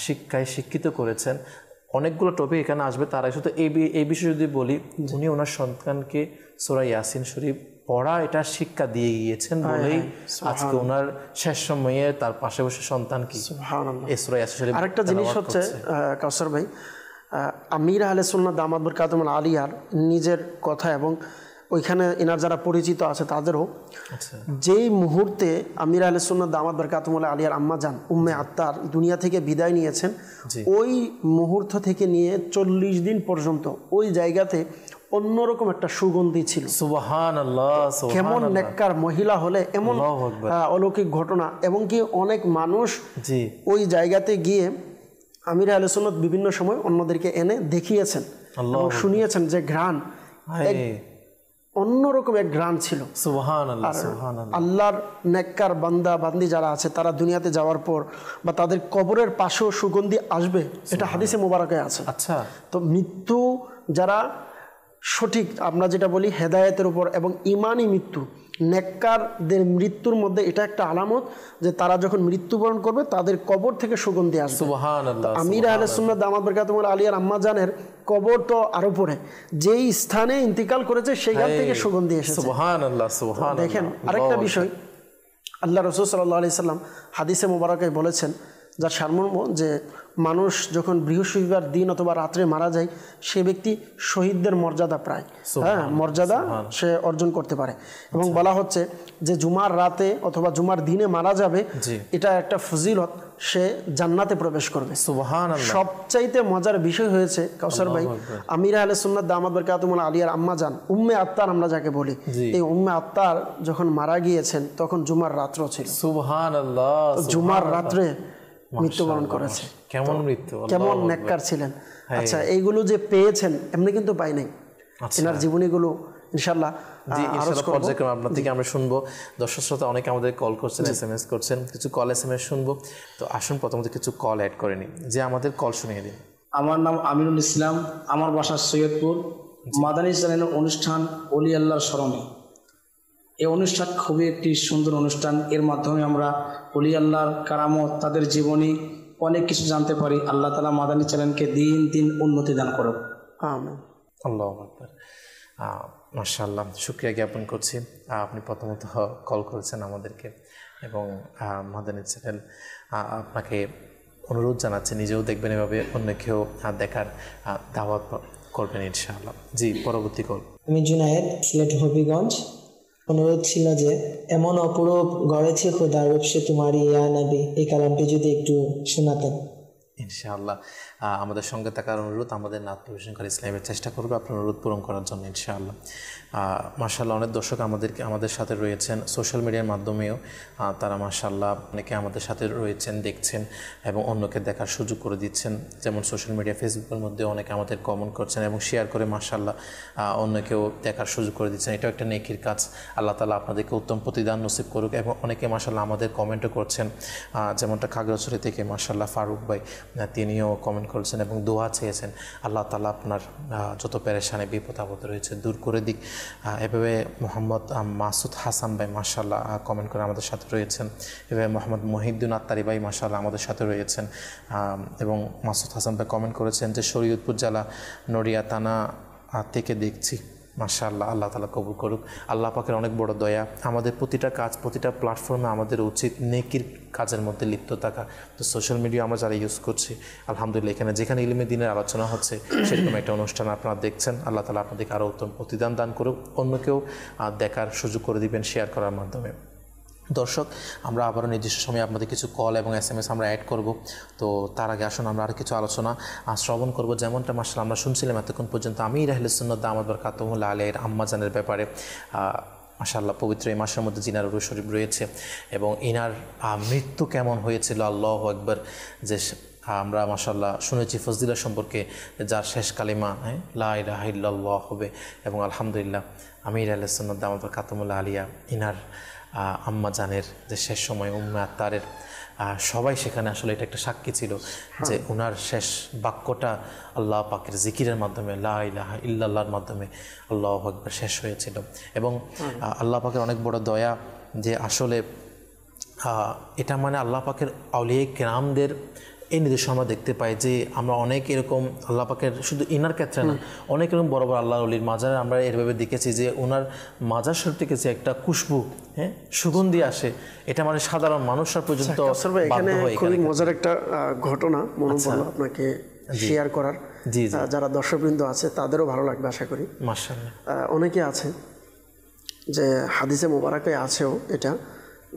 শিক্ষায় শিক্ষিত করেছেন। অনেকগুলো টপিক এখানে আসবে, তার আগে শুধু এই বিষয়ে যদি বলি, উনি ওনার সন্তানকে সূরা ইয়াসিন শরীফ পড়া এটা শিক্ষা দিয়ে গিয়েছেন বলেই আজকে ওনার শেষ সময়ে তার পাশে বসে সন্তান কি এই সূরা ইয়াসিন শরীফ। আরেকটা জিনিস হচ্ছে কাউসার ভাই, আমির আহলে সুন্নাত দামাত বরকাতুহুল আলিয়ার নিজের কথা এবং ওইখানে এনার যারা পরিচিত আছে তাদেরও, যেই মুহূর্তে আমির আহলে সুন্নাত দামাত বরকাতুহুল আলিয়ার আম্মাজান উম্মে আত্তার দুনিয়া থেকে বিদায় নিয়েছেন, ওই মুহূর্ত থেকে নিয়ে 40 দিন পর্যন্ত ওই জায়গাতে অন্যরকম একটা সুগন্ধি ছিল। সুবহানাল্লাহ, কেমন নেককার মহিলা হলে এমন অলৌকিক ঘটনা, এবং কি অনেক মানুষ ওই জায়গাতে গিয়ে আমির আহলে সুন্নাত বিভিন্ন সময় অন্যদেরকে এনে দেখিয়েছেন এবং শুনিয়েছেন যে ঘ্রাণ অন্যরকম এক ঘ্রাণ ছিল। সুবহানাল্লাহ, সুবহানাল্লাহ। আল্লাহর নেককার বান্দা বান্দি যারা আছে তারা দুনিয়াতে যাওয়ার পর বা তাদের কবরের পাশেও সুগন্ধি আসবে, এটা হাদিসে মোবারকে আছে। আচ্ছা, তো মৃত্যু যারা সঠিক, আমরা যেটা বলি হেদায়েতের উপর এবং ইমানি মৃত্যু, নেককারদের মৃত্যুর মধ্যে এটা একটা আলামত যে তারা যখন মৃত্যুবরণ করবে তাদের কবর থেকে সুগন্ধি আসবে। সুবহানাল্লাহ। আমির আহলে সুন্নাত দামাত বরকাতুহুল আলিয়ার আম্মাজানের কবর তো আরো পরে, যেই স্থানে ইন্তিকাল করেছে সেইখান থেকে সুগন্ধি এসেছে। সুবহানাল্লাহ, সুবহানাল্লাহ। দেখেন আরেকটা বিষয়, আল্লাহ রাসূল সাল্লাল্লাহু আলাইহি সাল্লাম হাদিসে মোবারকে বলেছেন, যার সারমর্ম যে মানুষ যখন বৃহস্পতিবার দিন অথবা রাত্রে মারা যায়, সে ব্যক্তি শহীদদের মর্যাদা প্রায় মর্যাদা সে অর্জন করতে পারে। এবং বলা হচ্ছে যে জুমার রাতে অথবা জুমার দিনে মারা যাবে, এটা একটা ফজিলত, সে জান্নাতে প্রবেশ করবে। সুবহানাল্লাহ। সবচাইতে মজার বিষয় হয়েছে কাউসার ভাই, আমির আহলে সুন্নাত দামাত বরকাতুহুল আলিয়ার আম্মাজান উম্মে আত্তার আমরা যাকে বলি, এই উম্মে আত্তার যখন মারা গিয়েছেন তখন জুমার রাত্র ছিল। সুবহানাল্লাহ। জুমার রাত্রে মৃত্যুবরণ করেছে। কেমন মৃত্যু, কেমন নেককার ছিলেন। আচ্ছা, এইগুলো যে পেয়েছেন এমনি কিন্তু পাই নাই, এনার জীবনীগুলো ইনশাআল্লাহ পর্যায়ক্রমে আপনার থেকে আমরা শুনবো। দর্শক শ্রোতা অনেকে আমাদের কল করছেন, SMS করছেন, কিছু কল SMS শুনবো। তো আসুন প্রথমত কিছু কল অ্যাড করে নিই, যে আমাদের কল শুনিয়ে দিন। আমার নাম আমিনুল ইসলাম, আমার বাসা সৈয়দপুর। মাদানী চ্যানেলের অনুষ্ঠান অলি আল্লাহর স্মরণে, এই অনুষ্ঠান খুবই একটি সুন্দর অনুষ্ঠান। এর মাধ্যমে আমরা অলি আল্লাহর কারামত, তাদের জীবনী অনেক কিছু জানতে পারি। আল্লাহ তাআলা মাদানী চ্যানেলকে দিন দিন উন্নতি দান করুন। আমিন। আল্লাহু আকবার। মাশাআল্লাহ, শুকরিয়া জ্ঞাপন করছি। আপনি প্রথমত কল করেছেন আমাদেরকে, এবং মাদানী চ্যানেল আপনাকে অনুরোধ জানাচ্ছে নিজেও দেখবেন, এভাবে অন্য কেউ দেখার দাওয়াত করবেন ইনশাআল্লাহ। জি, পরবর্তী কল। আমি জুনায়েদ, সিলেট হবিগঞ্জ। অনুরোধ ছিল যে এমন অপরূপ গড়েছে খোদার রূপ সে তোমারই ইয়া নবী, এই কালামটি যদি একটু শোনাতেন। ইনশাআল্লাহ আমাদের সঙ্গে থাকার অনুরোধ, আমাদের নাত পরিবেশনকারী ইসলামের চেষ্টা করবে আপনার অনুরোধ পূরণ করার জন্য ইনশাআল্লাহ। মাশাআল্লাহ অনেক দর্শক আমাদের সাথে রয়েছেন সোশ্যাল মিডিয়ার মাধ্যমেও, তারা মাশাআল্লাহ অনেকে আমাদের সাথে রয়েছেন, দেখছেন এবং অন্যকে দেখার সুযোগ করে দিচ্ছেন। যেমন সোশ্যাল মিডিয়া ফেসবুকের মধ্যে অনেকে আমাদের কমেন্ট করছেন এবং শেয়ার করে মাশাআল্লাহ অন্যকেও দেখার সুযোগ করে দিচ্ছেন। এটাও একটা নেকির কাজ। আল্লাহ তাআলা আপনাদেরকে উত্তম প্রতিদান নসিব করুক। এবং অনেকে মাশাআল্লাহ আমাদের কমেন্টও করছেন, যেমনটা খাগড়াছড়ি থেকে মাশাআল্লাহ ফারুক ভাই, তিনিও কমেন্ট করেছেন এবং দোয়া চেয়েছেন আল্লাহ তাআলা আপনার যত পেরেশানি বিপদ আপদ রয়েছে দূর করে দিক। এভাবে মোহাম্মদ মাসুদ হাসান ভাই মাশাআল্লাহ কমেন্ট করে আমাদের সাথে রয়েছেন। এভাবে মোহাম্মদ মহিউদ্দিন আত্তারি ভাই মাশাআল্লাহ আমাদের সাথে রয়েছেন। এবং মাসুদ হাসান ভাই কমেন্ট করেছেন যে শরীয়তপুর জেলা নড়িয়া থানা থেকে দেখছি। মাশাআল্লাহ, আল্লাহ তাআলা কবুল করুক। আল্লাহ পাকের অনেক বড় দয়া। আমাদের প্রতিটা কাজ, প্রতিটা প্ল্যাটফর্মে আমাদের উচিত নেকির কাজের মধ্যে লিপ্ত থাকা। তো সোশ্যাল মিডিয়া আমরা যারা ইউজ করছি, আলহামদুলিল্লাহ এখানে যেখানে ইলমে দ্বীনের আলোচনা হচ্ছে সেরকম একটা অনুষ্ঠান আপনারা দেখছেন। আল্লাহ তাআলা আপনাদেরকে আরও উত্তম প্রতিদান দান করুক, অন্যকেও দেখার সুযোগ করে দিবেন শেয়ার করার মাধ্যমে। দর্শক, আমরা আবারও নির্দিষ্ট সময়ে আপনাদের কিছু কল এবং SMS আমরা অ্যাড করব। তো তার আগে আসুন আমরা আরও কিছু আলোচনা শ্রবণ করব। যেমনটা মাশাআল্লাহ আমরা শুনছিলাম এতক্ষণ পর্যন্ত আমির আহলে সুন্নাত দামাত বরকাতুহুল্লাহ আলাইহির আম্মাজানের ব্যাপারে। মাশাআল্লাহ পবিত্র এই মাসের মধ্যে জিনার রূহ শরীফ রয়েছে এবং ইনার মৃত্যু কেমন হয়েছিল, আল্লাহু আকবার, যে আমরা মাশাআল্লাহ শুনেছি ফজিলা সম্পর্কে, যার শেষ কালিমা লা ইলাহা ইল্লাল্লাহ হবে, এবং আলহামদুলিল্লাহ আমির আহলে সুন্নাত দামাত বরকাতুহুল আলিয়া ইনার আম্মা জানের যে শেষ সময় উম্মে আত্তারের সবাই সেখানে আসলে এটা একটা সাক্ষী ছিল যে ওনার শেষ বাক্যটা আল্লাহ পাকের জিকিরের মাধ্যমে লা ইলাহা ইল্লাল্লাহর মাধ্যমে আল্লাহু আকবার শেষ হয়েছিল। এবং আল্লাহ পাকের অনেক বড় দয়া যে আসলে এটা মানে আল্লাহ পাকের আউলিয়া কেরামদের এই নির্দেশনা আমরা দেখতে পাই যে আমরা অনেক এরকম আল্লাহ পাকের শুধু ইনার ক্ষেত্রে না, অনেক এরকম বড় বড় আল্লাহ অলির মাজারে আমরা এরভাবে দেখেছি যে ওনার মাজার শরীফ থেকে যে একটা খুশবু সুগন্ধি আসে, এটা মানে সাধারণ মানুষরা পর্যন্ত এখানে খুবই মজার একটা ঘটনা মনে পড়লো আপনাকে শেয়ার করার, যারা দর্শকবৃন্দ আছে তাদেরও ভালো লাগবে আশা করি। মাশাআল্লাহ। অনেকে আছে যে হাদিসে মোবারকে আছেও এটা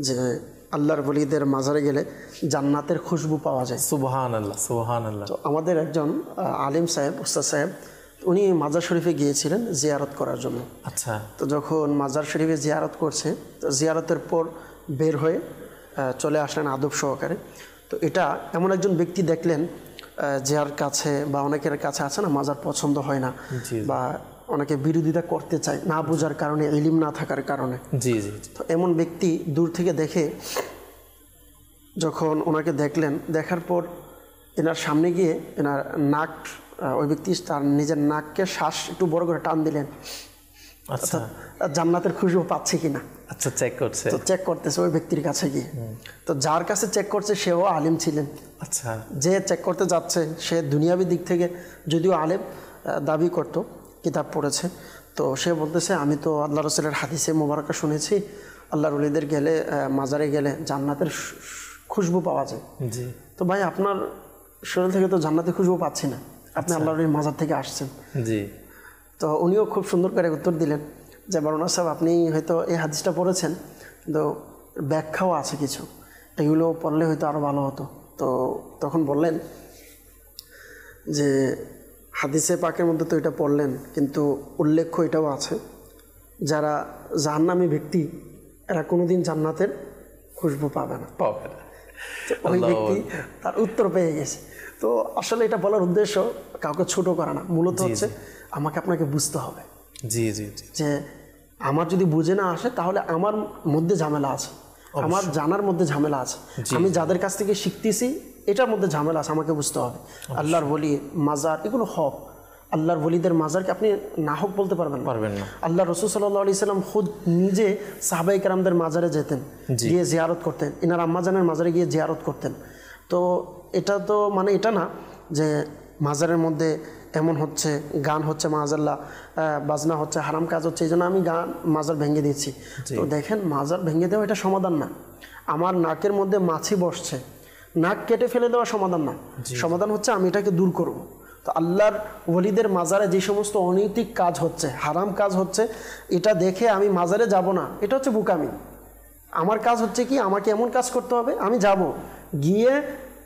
যে আল্লাহর ওলিদের মাজারে গেলে জান্নাতের খুশবু পাওয়া যায়। সুবহানাল্লাহ, সুবহানাল্লাহ। তো আমাদের একজন আলিম সাহেব, উস্তাদ সাহেব, উনি মাজার শরীফে গিয়েছিলেন জিয়ারত করার জন্য। আচ্ছা। তো যখন মাজার শরীফে জিয়ারত করছে, তো জিয়ারতের পর বের হয়ে চলে আসলেন আদব সহকারে। তো এটা এমন একজন ব্যক্তি দেখলেন যার কাছে বা অনেকের কাছে আছে না মাজার পছন্দ হয় না, বা অনেকে বিরোধিতা করতে চায় না বোঝার কারণে, ইলম না থাকার কারণে। জি জি। তো এমন ব্যক্তি দূর থেকে দেখে যখন ওনাকে দেখলেন, দেখার পর এনার সামনে গিয়ে এনার নাক, ওই ব্যক্তি তার নিজের নাককে শ্বাস একটু বড় করে টান দিলেন। আচ্ছা। জান্নাতের খুশবু পাচ্ছে কিনা আচ্ছা চেক করছে। তো চেক করতেছে ওই ব্যক্তির কাছে গিয়ে। তো যার কাছে চেক করছে সেও আলিম ছিলেন। আচ্ছা। যে চেক করতে যাচ্ছে সে দুনিয়াবী দিক থেকে যদিও আলেম দাবি করত, কিতাব পড়েছে, তো সে বলতেছে আমি তো আল্লাহ রসুলের হাদিসে মোবারকা শুনেছি আল্লাহর ওলিদের গেলে মাজারে গেলে জান্নাতের খুশবু পাওয়া যায়। জি। তো ভাই আপনার শরীর থেকে তো জান্নাতের খুশবু পাচ্ছি না, আপনি আল্লাহর ওলির মাজার থেকে আসছেন। জি। তো উনিও খুব সুন্দর করে উত্তর দিলেন যে বারুনা সাহেব আপনি হয়তো এই হাদিসটা পড়েছেন, কিন্তু ব্যাখ্যাও আছে কিছু, এগুলো পড়লে হয়তো আরও ভালো হতো। তো তখন বললেন যে হাদিসে পাকের মধ্যে তো এটা পড়লেন, কিন্তু উল্লেখ্য এটাও আছে যারা জাহান্নামী ব্যক্তি এরা কোনোদিন জান্নাতের খুশবু পাবে না। ওই ব্যক্তি তার উত্তর পেয়ে গেছে। তো আসলে এটা বলার উদ্দেশ্য কাউকে ছোট করা না, মূলত হচ্ছে আমাকে আপনাকে বুঝতে হবে। জি জি। যে আমার যদি বুঝে না আসে তাহলে আমার মধ্যে ঝামেলা আছে, আমার জানার মধ্যে ঝামেলা আছে, আমি যাদের কাছ থেকে শিখতেছি এটার মধ্যে ঝামেলা আছে, আমাকে বুঝতে হবে। আল্লাহর ওলি মাজার এগুলো হক, আল্লাহর ওলিদের মাজারকে আপনি না হক বলতে পারবেন না। আল্লাহ রসুল সাল্লাল্লাহু আলাইহি সাল্লাম খুদ নিজে সাহাবায়ে কেরামদের মাজারে যেতেন, গিয়ে জিয়ারত করতেন, ইনার আম্মাজানের মাজারে গিয়ে জিয়ারত করতেন। তো এটা তো মানে এটা না যে মাজারের মধ্যে এমন হচ্ছে গান হচ্ছে মাজাল্লাহ, বাজনা হচ্ছে, হারাম কাজ হচ্ছে, এই জন্য আমি গান মাজার ভেঙে দিচ্ছি। তো দেখেন মাজার ভেঙে দেওয়া এটা সমাধান না। আমার নাকের মধ্যে মাছি বসছে, নাক কেটে ফেলে দেওয়া সমাধান না। সমাধান হচ্ছে আমি এটাকে দূর করব। তো আল্লাহর ওলিদের মাজারে যে সমস্ত অনৈতিক কাজ হচ্ছে, হারাম কাজ হচ্ছে, এটা দেখে আমি মাজারে যাব না, এটা হচ্ছে বোকামি। আমার কাজ হচ্ছে কি, আমাকে এমন কাজ করতে হবে আমি যাব, গিয়ে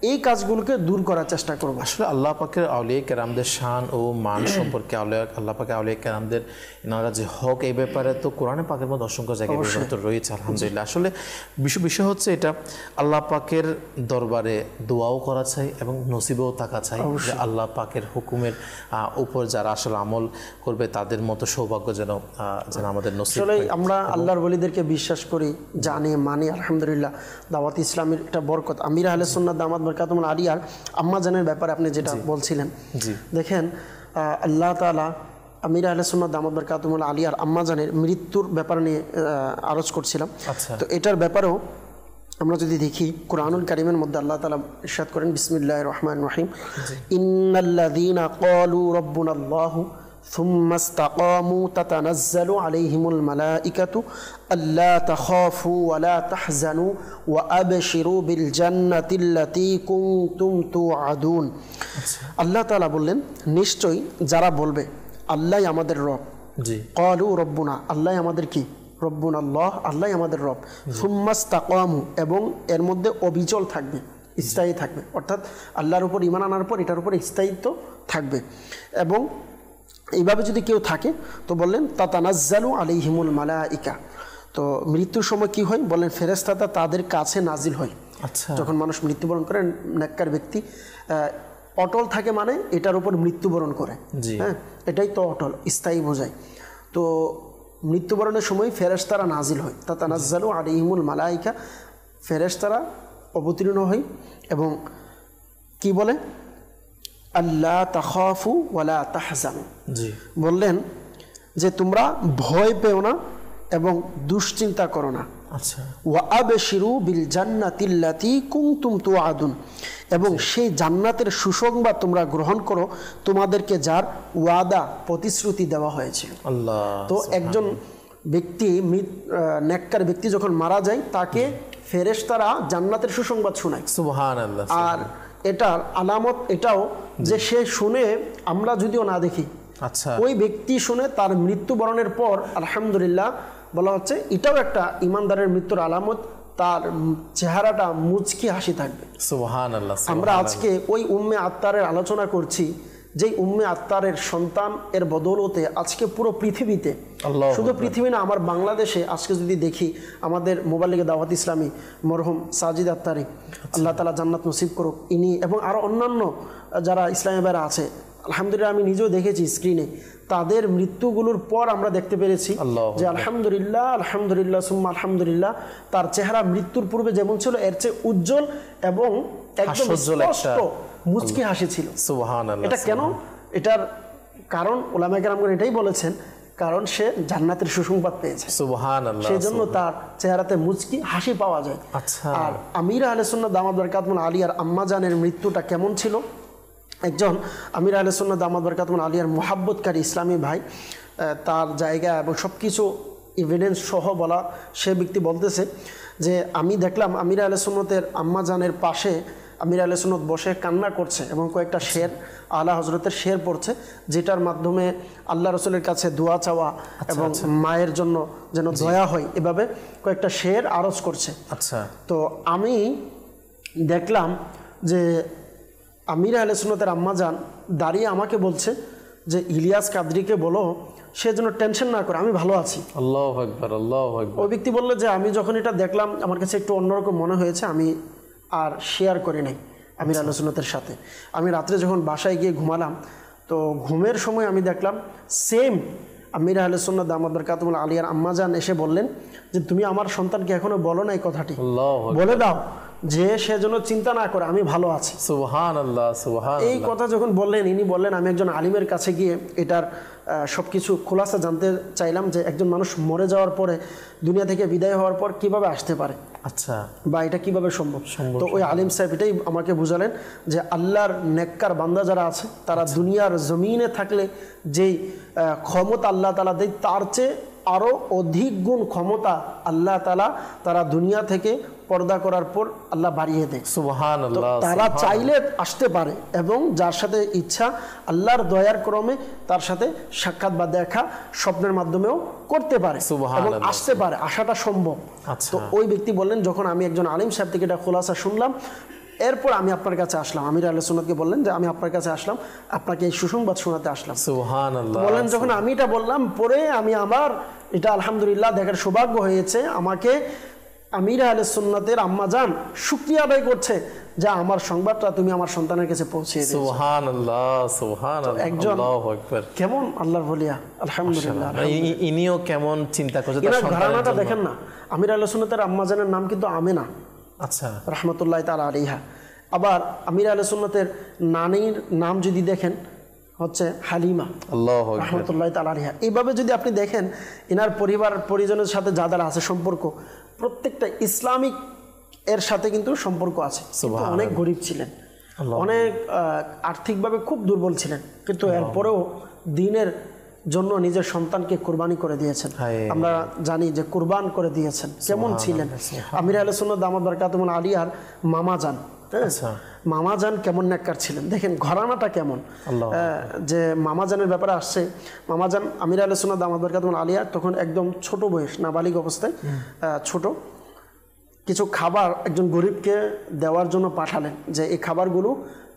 এই কাজগুলোকে দূর করার চেষ্টা করব। আসলে আল্লাহ পাকের আউলিয়া কেরামদের শান ও মান সম্পর্কে আল্লাহ পাকের আউলিয়া কেরামদের এনারা যে হক, এই ব্যাপারে তো কোরআনে পাকের মধ্যে অসংখ্য জায়গায় বিবৃত রয়েছে আলহামদুলিল্লাহ। আসলে বিষয় হচ্ছে এটা আল্লাহ পাকের দরবারে দোয়াও করা চাই এবং নসিবেও থাকা চাই যে আল্লাহ পাকের হুকুমের উপর যারা আসলে আমল করবে তাদের মতো সৌভাগ্য যেন আমাদের নসিব। আসলে আমরা আল্লাহর ওলিদেরকে বিশ্বাস করি, জানি, মানি আলহামদুলিল্লাহ। দাওয়াত ইসলামের একটা বরকত। আমির আহলে সুন্নাত দামাত বরকাতুহুল আলিয়ার আম্মাজানের ব্যাপারে আপনি যেটা বলছিলেন, দেখেন আল্লাহ তাআলা আমির আহলে সুন্নাত দামাত বরকাতুহুল আলিয়ার আম্মাজানের মৃত্যুর ব্যাপার নিয়ে আরজ করছিলাম। তো এটার ব্যাপারেও আমরা যদি দেখি কুরআনুল কারীমের মধ্যে আল্লাহ তাআলা ইরশাদ করেন বিসমিল্লাহির রহমানির রহিম, ইন্নাল্লাযীনা ক্বালু রাব্বুনাল্লাহু সুম্মা ইসতাকামু তাতানাজ্জালু আলাইহিমুল মালাইকাতু আল্লা তাখাফু ওয়া লা তাহজানু ওয়া আবশিরু বিল জান্নাতিল্লাতী কুনতুম তুআদুন। আল্লাহ তাআলা বললেন নিশ্চয়ই যারা বলবে আল্লাহই আমাদের রব, ক্বালু রব্বুনা, আল্লাহই আমাদের কি, রব্বুনা আল্লাহ, আল্লাহই আমাদের রব, সুম্মা ইসতাকামু, এবং এর মধ্যে অবিচল থাকবে, স্থায়ী থাকবে, অর্থাৎ আল্লাহর উপর ঈমান আনার পর এটার উপর স্থায়িত্ব থাকবে। এবং এইভাবে যদি কেউ থাকে তো বললেন তাতানাজ্জালু আলাইহিমুল মালাইকা, তো মৃত্যুর সময় কি হয় বলেন ফেরেশতারা তাদের কাছে নাজিল হয়। আচ্ছা যখন মানুষ মৃত্যুবরণ করে নেককার ব্যক্তি অটল থাকে মানে এটার উপর মৃত্যুবরণ করে, হ্যাঁ এটাই তো অটল, স্থায়ী বোঝায়। তো মৃত্যুবরণের সময় ফেরেশতারা নাজিল হয়, তাতানাজ্জালু আলাইহিমুল মালাইকা, ফেরেশতারা অবতীর্ণ হয় এবং কি বলে, আল্লাহ তাখাফু ওয়ালা তাহজানু, বললেন যে তোমরা ভয় পেও না এবং দুশ্চিন্তা করো না। আচ্ছা, ওয়া আবশিরু বিল জান্নাতিল্লাতী কুনতুম তুআদুন, এবং সেই জান্নাতের সুসংবাদ তোমরা গ্রহণ করো তোমাদেরকে যার ওয়াদা প্রতিশ্রুতি দেওয়া হয়েছিল। আল্লাহ। তো একজন ব্যক্তি নেককার ব্যক্তি যখন মারা যায় তাকে ফেরেশতারা জান্নাতের সুসংবাদ শোনায়। সুবহানাল্লাহ। আর এটার আলামত এটাও যে সে শুনে, আমরা যদিও না দেখি, আচ্ছা, ওই ব্যক্তি শুনে তার মৃত্যুবরণের পর আলহামদুলিল্লাহ বলা হচ্ছে এটাও একটা ইমানদারের মৃত্যুর আলামত, তার চেহারাটা মুচকি হাসি থাকবে। সুবহানাল্লাহ। আমরা আজকে ওই উম্মে আত্মারের আলোচনা করছি, যেই উম্মে আত্মারের সন্তান এর বদৌলতে আজকে পুরো পৃথিবীতে, শুধু পৃথিবী না, আমার বাংলাদেশে আজকে যদি দেখি, আমাদের মোবাইল লিগে দাওয়াত ইসলামী মরহুম সাজিদ আত্তারি, আল্লাহ তাআলা জান্নাত নসিব করুক, ইনি এবং আরও অন্যান্য যারা ইসলামী ভাইরা আছে, আলহামদুলিল্লাহ আমি নিজেও দেখেছি স্ক্রিনে, তাদের মৃত্যুগুলোর পর আমরা দেখতে পেরেছি যে আলহামদুলিল্লাহ আলহামদুলিল্লাহ সুম্মা আলহামদুলিল্লাহ, তার চেহারা মৃত্যুর পূর্বে যেমন ছিল এর চেয়ে উজ্জ্বল এবং একদম স্পষ্ট মুচকি হাসি ছিল। সুবহানাল্লাহ। এটা কেন? এটার কারণ উলামায়ে কেরামগণ এটাই বলেছেন, কারণ সে জান্নাতের সুসংবাদ পেয়েছে। সুবহানাল্লাহ। সেজন্য তার চেহারাতে মুচকি হাসি পাওয়া যায়। আচ্ছা। আর আমির আহলে সুন্নাত দামাত বরকাতুহুল আলিয়ার আম্মাজানের মৃত্যুটা কেমন ছিল? একজন আমির আহলে সুন্নাত দামাত বরকাতুহুল আলিয়ার মুহাব্বতকারী ইসলামী ভাই, তার জায়গা এবং সব কিছু এভিডেন্স সহ বলা, সে ব্যক্তি বলতেছে যে আমি দেখলাম আমির আহলে সুন্নতের আম্মাজানের পাশে আমির আহলে সুন্নত বসে কান্না করছে এবং কয়েকটা শের, আলা হজরতের শের পড়ছে, যেটার মাধ্যমে আল্লাহ রসুলের কাছে দোয়া চাওয়া এবং মায়ের জন্য যেন দয়া হয়, এভাবে কয়েকটা শের আরজ করছে। আচ্ছা। তো আমি দেখলাম যে আমির আহলে সুন্নতের আম্মাজান দাঁড়িয়ে আমাকে বলছে যে ইলিয়াস কাদরিকে বলো সে যেন টেনশন না করে, আমি ভালো আছি। আল্লাহু আকবার, আল্লাহু আকবার। ওই ব্যক্তি বললো যে আমি যখন এটা দেখলাম আমার কাছে একটু অন্যরকম মনে হয়েছে, আমি আর শেয়ার করি নাই আমির আহলে সুন্নতের সাথে। আমি রাত্রে যখন বাসায় গিয়ে ঘুমালাম, তো ঘুমের সময় আমি দেখলাম সেম আমির আহলে সুন্নাত দামাত বরকাতুহুল আলিয়ার আম্মাজান এসে বললেন যে তুমি আমার সন্তানকে এখনো বলো না এই কথাটি, বলে দাও যে সে যেন চিন্তা না করে, আমি ভালো আছি। সুবহানাল্লাহ, সুবহানাল্লাহ। এই কথা যখন বললেন, ইনি বললেন আমি একজন আলিমের কাছে গিয়ে এটার সব কিছু খোলাসা জানতে চাইলাম যে একজন মানুষ মরে যাওয়ার পরে, দুনিয়া থেকে বিদায় হওয়ার পর কিভাবে আসতে পারে, আচ্ছা, বা এটা কিভাবে সম্ভব। তো ওই আলিম সাহেব এটাই আমাকে বুঝালেন যে আল্লাহর নেককার বান্দা যারা আছে তারা দুনিয়ার জমিনে থাকলে যেই ক্ষমতা আল্লাহ তাআলা দেয় তার চেয়ে আরও অধিক গুণ ক্ষমতা আল্লাহ তাআলা তারা দুনিয়া থেকে পর্দা করার পর আল্লাহ বাড়িয়ে দেয়। সুবহানাল্লাহ। তারা চাইলে আসতে পারে এবং যার সাথে ইচ্ছা আল্লাহর দয়ার ক্রমে তার সাথে সাক্ষাৎ বা দেখা স্বপ্নের মাধ্যমেও করতে পারে এবং আসতে পারে, আসাটা সম্ভব। তো ওই ব্যক্তি বললেন যখন আমি একজন আলিম সাহেব থেকে এটা খোলাসা শুনলাম, এরপর আমি আপনার কাছে আসলাম। আমির আহলে সুন্নাতকে বললেন যে আমি আপনার কাছে আসলাম, আপনাকে এই সুসংবাদ শোনাতে আসলাম। সুবহানাল্লাহ। বলেন যখন আমি এটা বললাম, পরে আমি আমার এটা আলহামদুলিল্লাহ দেখার সৌভাগ্য হয়েছে, আমাকে আমির আহলে সুন্নাতের আম্মাজান শুকরিয়া আদায় করছে যা আমার সংবাদটা তুমি আমার সন্তানের কাছে পৌঁছে দিয়েছো। সুবহানাল্লাহ, সুবহানাল্লাহ। একজন আল্লাহু আকবার। কেমন আল্লাহর ওলিয়া, আলহামদুলিল্লাহ। ইনিও কেমন চিন্তা করছে তার সন্তানের ঘরানাটা জন্য। দেখেন না, আমির আহলে সুন্নাতের আম্মাজানের নাম কিন্তু আমেনা, আচ্ছা, রাহমাতুল্লাহি তাআলা আলাইহা। আবার আমির আহলে সুন্নাতের নানির নাম যদি দেখেন হচ্ছে হালিমা, আল্লাহু আকবার, রাহমাতুল্লাহি তাআলা আলাইহা। এইভাবে যদি আপনি দেখেন এনার পরিবার পরিজনের সাথে যাদের আছে সম্পর্ক, প্রত্যেকটা ইসলামিক এর সাথে কিন্তু সম্পর্ক আছে। অনেক গরিব ছিলেন, অনেক আর্থিকভাবে খুব দুর্বল ছিলেন, কিন্তু এরপরেও দ্বীনের জন্য নিজের সন্তানকে কুরবানি করে দিয়েছেন। আমরা জানি যে কুরবান করে দিয়েছেন। কেমন ছিলেন আমির আহলে সুন্নাত দামাত বরকাতুহুল আলিয়ার মামা যান, মামা যান কেমন নেককার ছিলেন, দেখেন ঘরানাটা কেমন। যে মামা জানের ব্যাপারে আসছে, মামা যান আমির আহলে সুন্নাত দামাত বরকাতুহুল আলিয়া তখন একদম ছোট বয়স, নাবালিগ অবস্থায়, ছোট কিছু খাবার একজন গরিবকে দেওয়ার জন্য পাঠালেন যে এই খাবারগুলো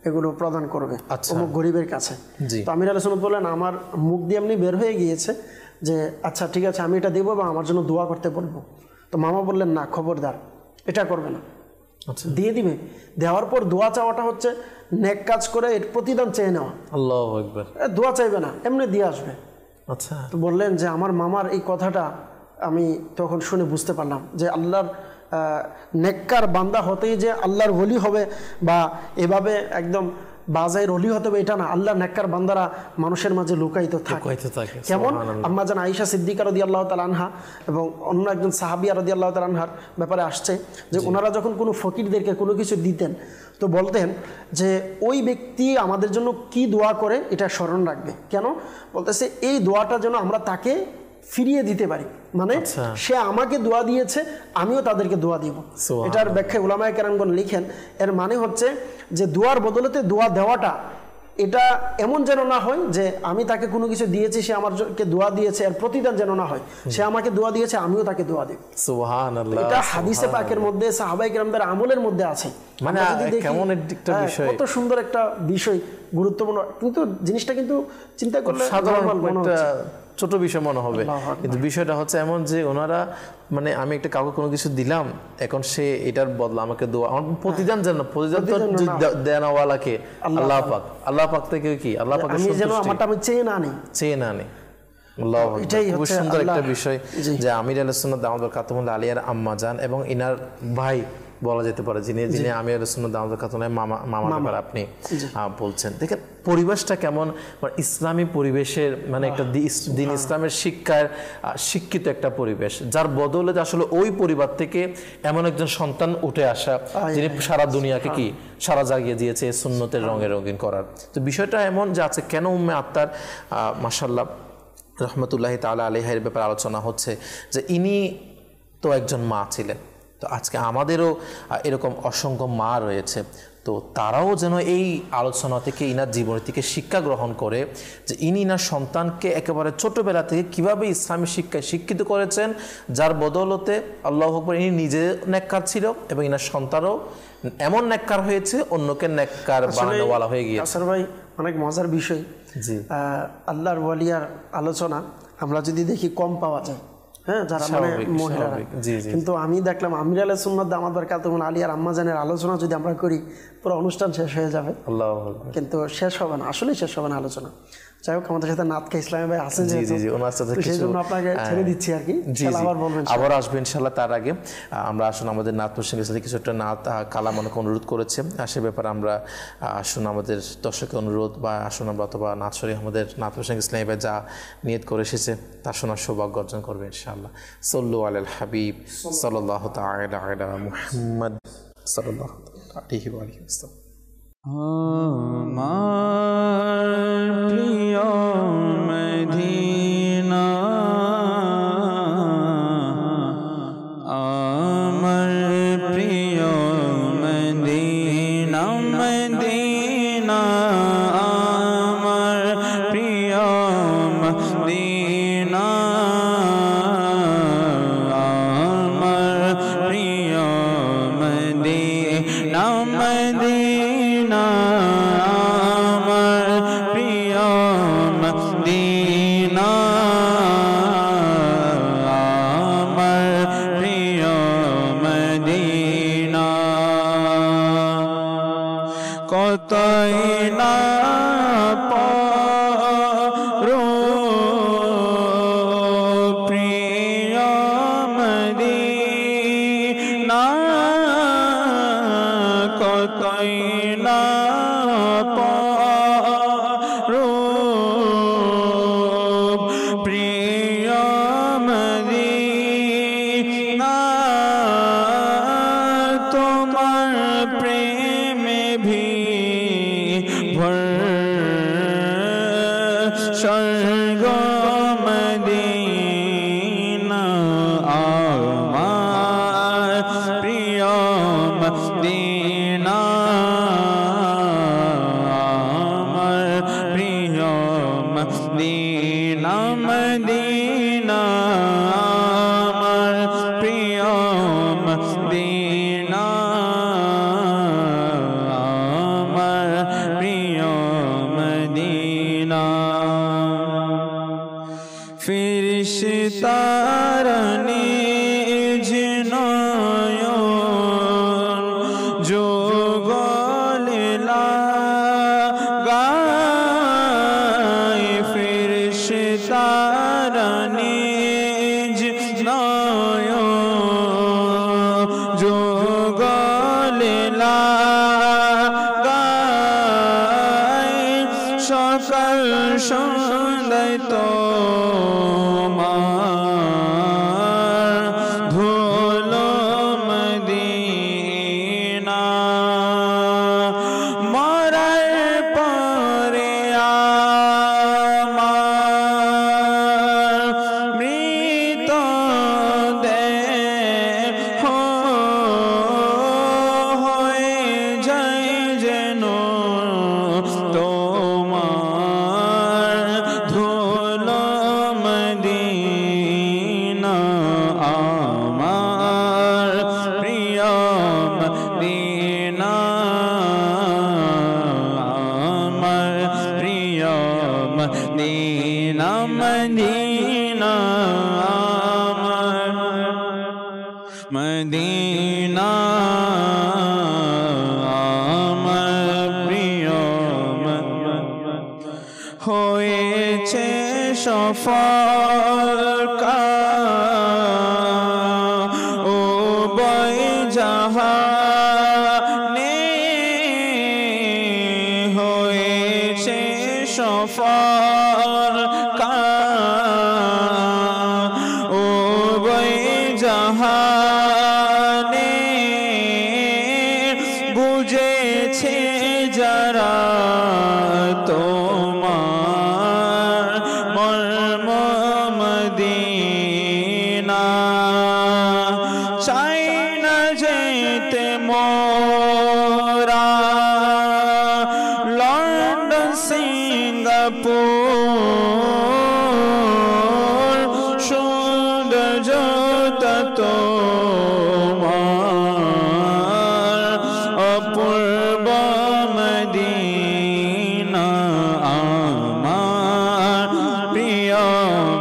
এগুলো প্রদান করবে অমুক গরিবের কাছে। তো আমির আহলে সুন্নাত বললেন আমার মুখ দিয়ে এমনি বের হয়ে গিয়েছে যে আচ্ছা ঠিক আছে আমি এটা দেবো এবং আমার জন্য দোয়া করতে বলবো। তো মামা বললেন না, খবরদার এটা করবে না, দিয়ে দিবে। দেওয়ার পর দোয়া চাওয়াটা হচ্ছে নেক কাজ করে এর প্রতিদান চেয়ে নেওয়া। আল্লাহু আকবার। দোয়া চাইবে না, এমনি দিয়ে আসবে। আচ্ছা। তো বললেন যে আমার মামার এই কথাটা আমি তখন শুনে বুঝতে পারলাম যে আল্লাহর নেককার বান্দা হতেই যে আল্লাহর ওলি হবে বা এভাবে একদম বাজাইর ওলি হতে হবে এটা না। আল্লাহর নেককার বান্দারা মানুষের মাঝে লুকায়িত থাকে। কেমন? আম্মা জান আয়েশা সিদ্দিকা রাদিয়াল্লাহু তাআলা আনহা এবং অন্য একজন সাহাবিয়া রাদিয়াল্লাহু তাআলা আনহার ব্যাপারে আসছে যে ওনারা যখন কোনো ফকিরদেরকে কোনো কিছু দিতেন তো বলতেন যে ওই ব্যক্তি আমাদের জন্য কি দোয়া করে এটা স্মরণ রাখবে। কেন? বলতেছে এই দোয়াটা যেন আমরা তাকে ফিরিয়ে দিতে পারি, মানে সে আমাকে দোয়া দিয়েছে আমিও তাদেরকে দোয়া দিব। এটার ব্যাখ্যায় উলামায়ে কেরামগণ লিখেন এর মানে হচ্ছে যে দোয়ার বদলতে দোয়া দেওয়াটা এটা এমন যেন না হয় যে আমি তাকে কোনো কিছু দিয়েছি সে আমাকে দোয়া দিয়েছে এর প্রতিদান যেন না হয় সে আমাকে দোয়া দিয়েছে আমিও তাকে দোয়া দেব। সুবহানাল্লাহ। এটা হাদিসে পাকের মধ্যে সাহাবায়ে কেরামদের আমলের মধ্যে আছে। মানে কেমন একটা বিষয়, কত সুন্দর একটা বিষয়, গুরুত্বপূর্ণ, কিন্তু জিনিসটা কিন্তু চিন্তা করলে সাধারণ একটা ছোট বিষয় মনে হবে, কিন্তু বিষয়টা হচ্ছে এমন যে ওনারা মানে আমি একটা কাউকে কোনো কিছু দিলাম এখন সে এটার বদলা আমাকে দোয়া আমার প্রতিদান যেন প্রতিদান তো দেনওয়ালাকে আল্লাহ পাক। আল্লাহ পাক থেকে কি আল্লাহ পাকের আমি যেন আমারটা আমি চেয়ে না নেই। আল্লাহ খুব সুন্দর একটা বিষয় যে আমির আহলে সুন্নাত দাওয়াত বরকাতুহুল্লাহ আলিয়ার আম্মা জান এবং ইনার ভাই বলা যেতে পারে যিনি আমির আহলে সুন্নাত দাওয়াত বরকাতুহুল্লাহ মামা ব্যাপার আপনি বলছেন। দেখেন পরিবেশটা কেমন, মানে ইসলামী পরিবেশের মানে একটা দিন ইসলামের শিক্ষিত একটা পরিবেশ যার বদলে আসলে ওই পরিবার থেকে এমন একজন সন্তান উঠে আসা যিনি সারা দুনিয়াকে কি সারা জাগিয়ে দিয়েছে সুন্নতের রঙে রঙিন করার। তো বিষয়টা এমন যে আছে কেন উম্মে আত্মার মাশাআল্লাহ রহমতুল্লাহ তাআলা আলাইহির ব্যাপারে আলোচনা হচ্ছে যে ইনি তো একজন মা ছিলেন, তো আজকে আমাদেরও এরকম অসংখ্য মা রয়েছে, তো তারাও যেন এই আলোচনা থেকে ইনার জীবন থেকে শিক্ষা গ্রহণ করে যে ইনি ইনার সন্তানকে একেবারে ছোটবেলা থেকে কিভাবে ইসলামী শিক্ষায় শিক্ষিত করেছেন যার বদৌলতে আল্লাহু আকবার ইনি নিজে নেককার ছিল এবং ইনার সন্তানও এমন নেককার হয়েছে অন্যকে নেককার বানানোওয়ালা হয়ে গিয়েছে। আসর ভাই অনেক মজার বিষয়, আল্লাহর ওয়ালিয়ার আলোচনা আমরা যদি দেখি কম পাওয়া যায়, হ্যাঁ, যারা মানে মহিলারা, কিন্তু আমি দেখলাম আমির আহলে সুন্নাত দাওয়াত বরকাতুহুল আলিয়ার আম্মা জানের আলোচনা যদি আমরা করি পুরো অনুষ্ঠান শেষ হয়ে যাবে, কিন্তু শেষ হবে না, আসলে শেষ হবে না আলোচনা। যাই হোক, আমাদের সাথে নাতকা ইসলামী ভাই আছেন, সেই জন্য আপনাকে ছেড়ে দিচ্ছি আর কি, আবার আসবেন ইনশাআল্লাহ। তার আগে আমরা আসুন আমাদের নাত প্রসঙ্গের সাথে কিছু একটা নাত কালাম অনেক অনুরোধ করেছে, সে ব্যাপারে আমরা আসুন আমাদের দর্শকের অনুরোধ বা আসুন আমরা অথবা নাত শরীফ আমাদের নাত প্রসঙ্গ ইসলামী ভাই যা নিয়ত করে এসেছে তার শোনার সৌভাগ্য অর্জন করবে ইনশাআল্লাহ। সাল্লু আলাল হাবিব সাল্লাল্লাহু তাআলা আলা মুহাম্মদ সাল্লাল্লাহু আলাইহি ওয়া সাল্লাম। আমার প্রিয় মদিনা, আমার প্রিয় মদিনা, মদিনা আমার প্রিয় মদিনা, আমার প্রিয় মদিনা, মদিনা আমার প্রিয় মদিনা, আমার প্রিয় মদিনা, কতই না পারো প্রিয় মদিনা, কতই না পারো প্রিয় মদিনা, তোমার প্রেমে ভর স্বর্গ মদিনা, আমার প্রিয় মদিনা, আমার প্রিয় মদিনা, মদিনা আমার প্রিয় মদিনা, আমার প্রিয় মদিনা, ফিরিশতারা নিজ নয়ন তারা নিজ নয় যুগলে লাগায় সকাল সন্ধ্যায় তোমার ধুলো মদিনা মরার পরে আমার মৃত দেহ হয়ে যায় যেন তোমার ধুলো মদিনা আমার প্রিয় মদিনা আমার প্রিয় মদিনা মদিনা আমার মদিনা আমার প্রিয় হয়েছে সফল ও বই জাহানে হয়েছে সফল ও বই জাহানে বুঝেছে যারা তোমার মর্ম মদিনা চাই না যেতে মোরা লন্ডন সিঙ্গাপুর সৌন্দর্যতা তোমার অপূর্ব মদিনা আমার প্রিয়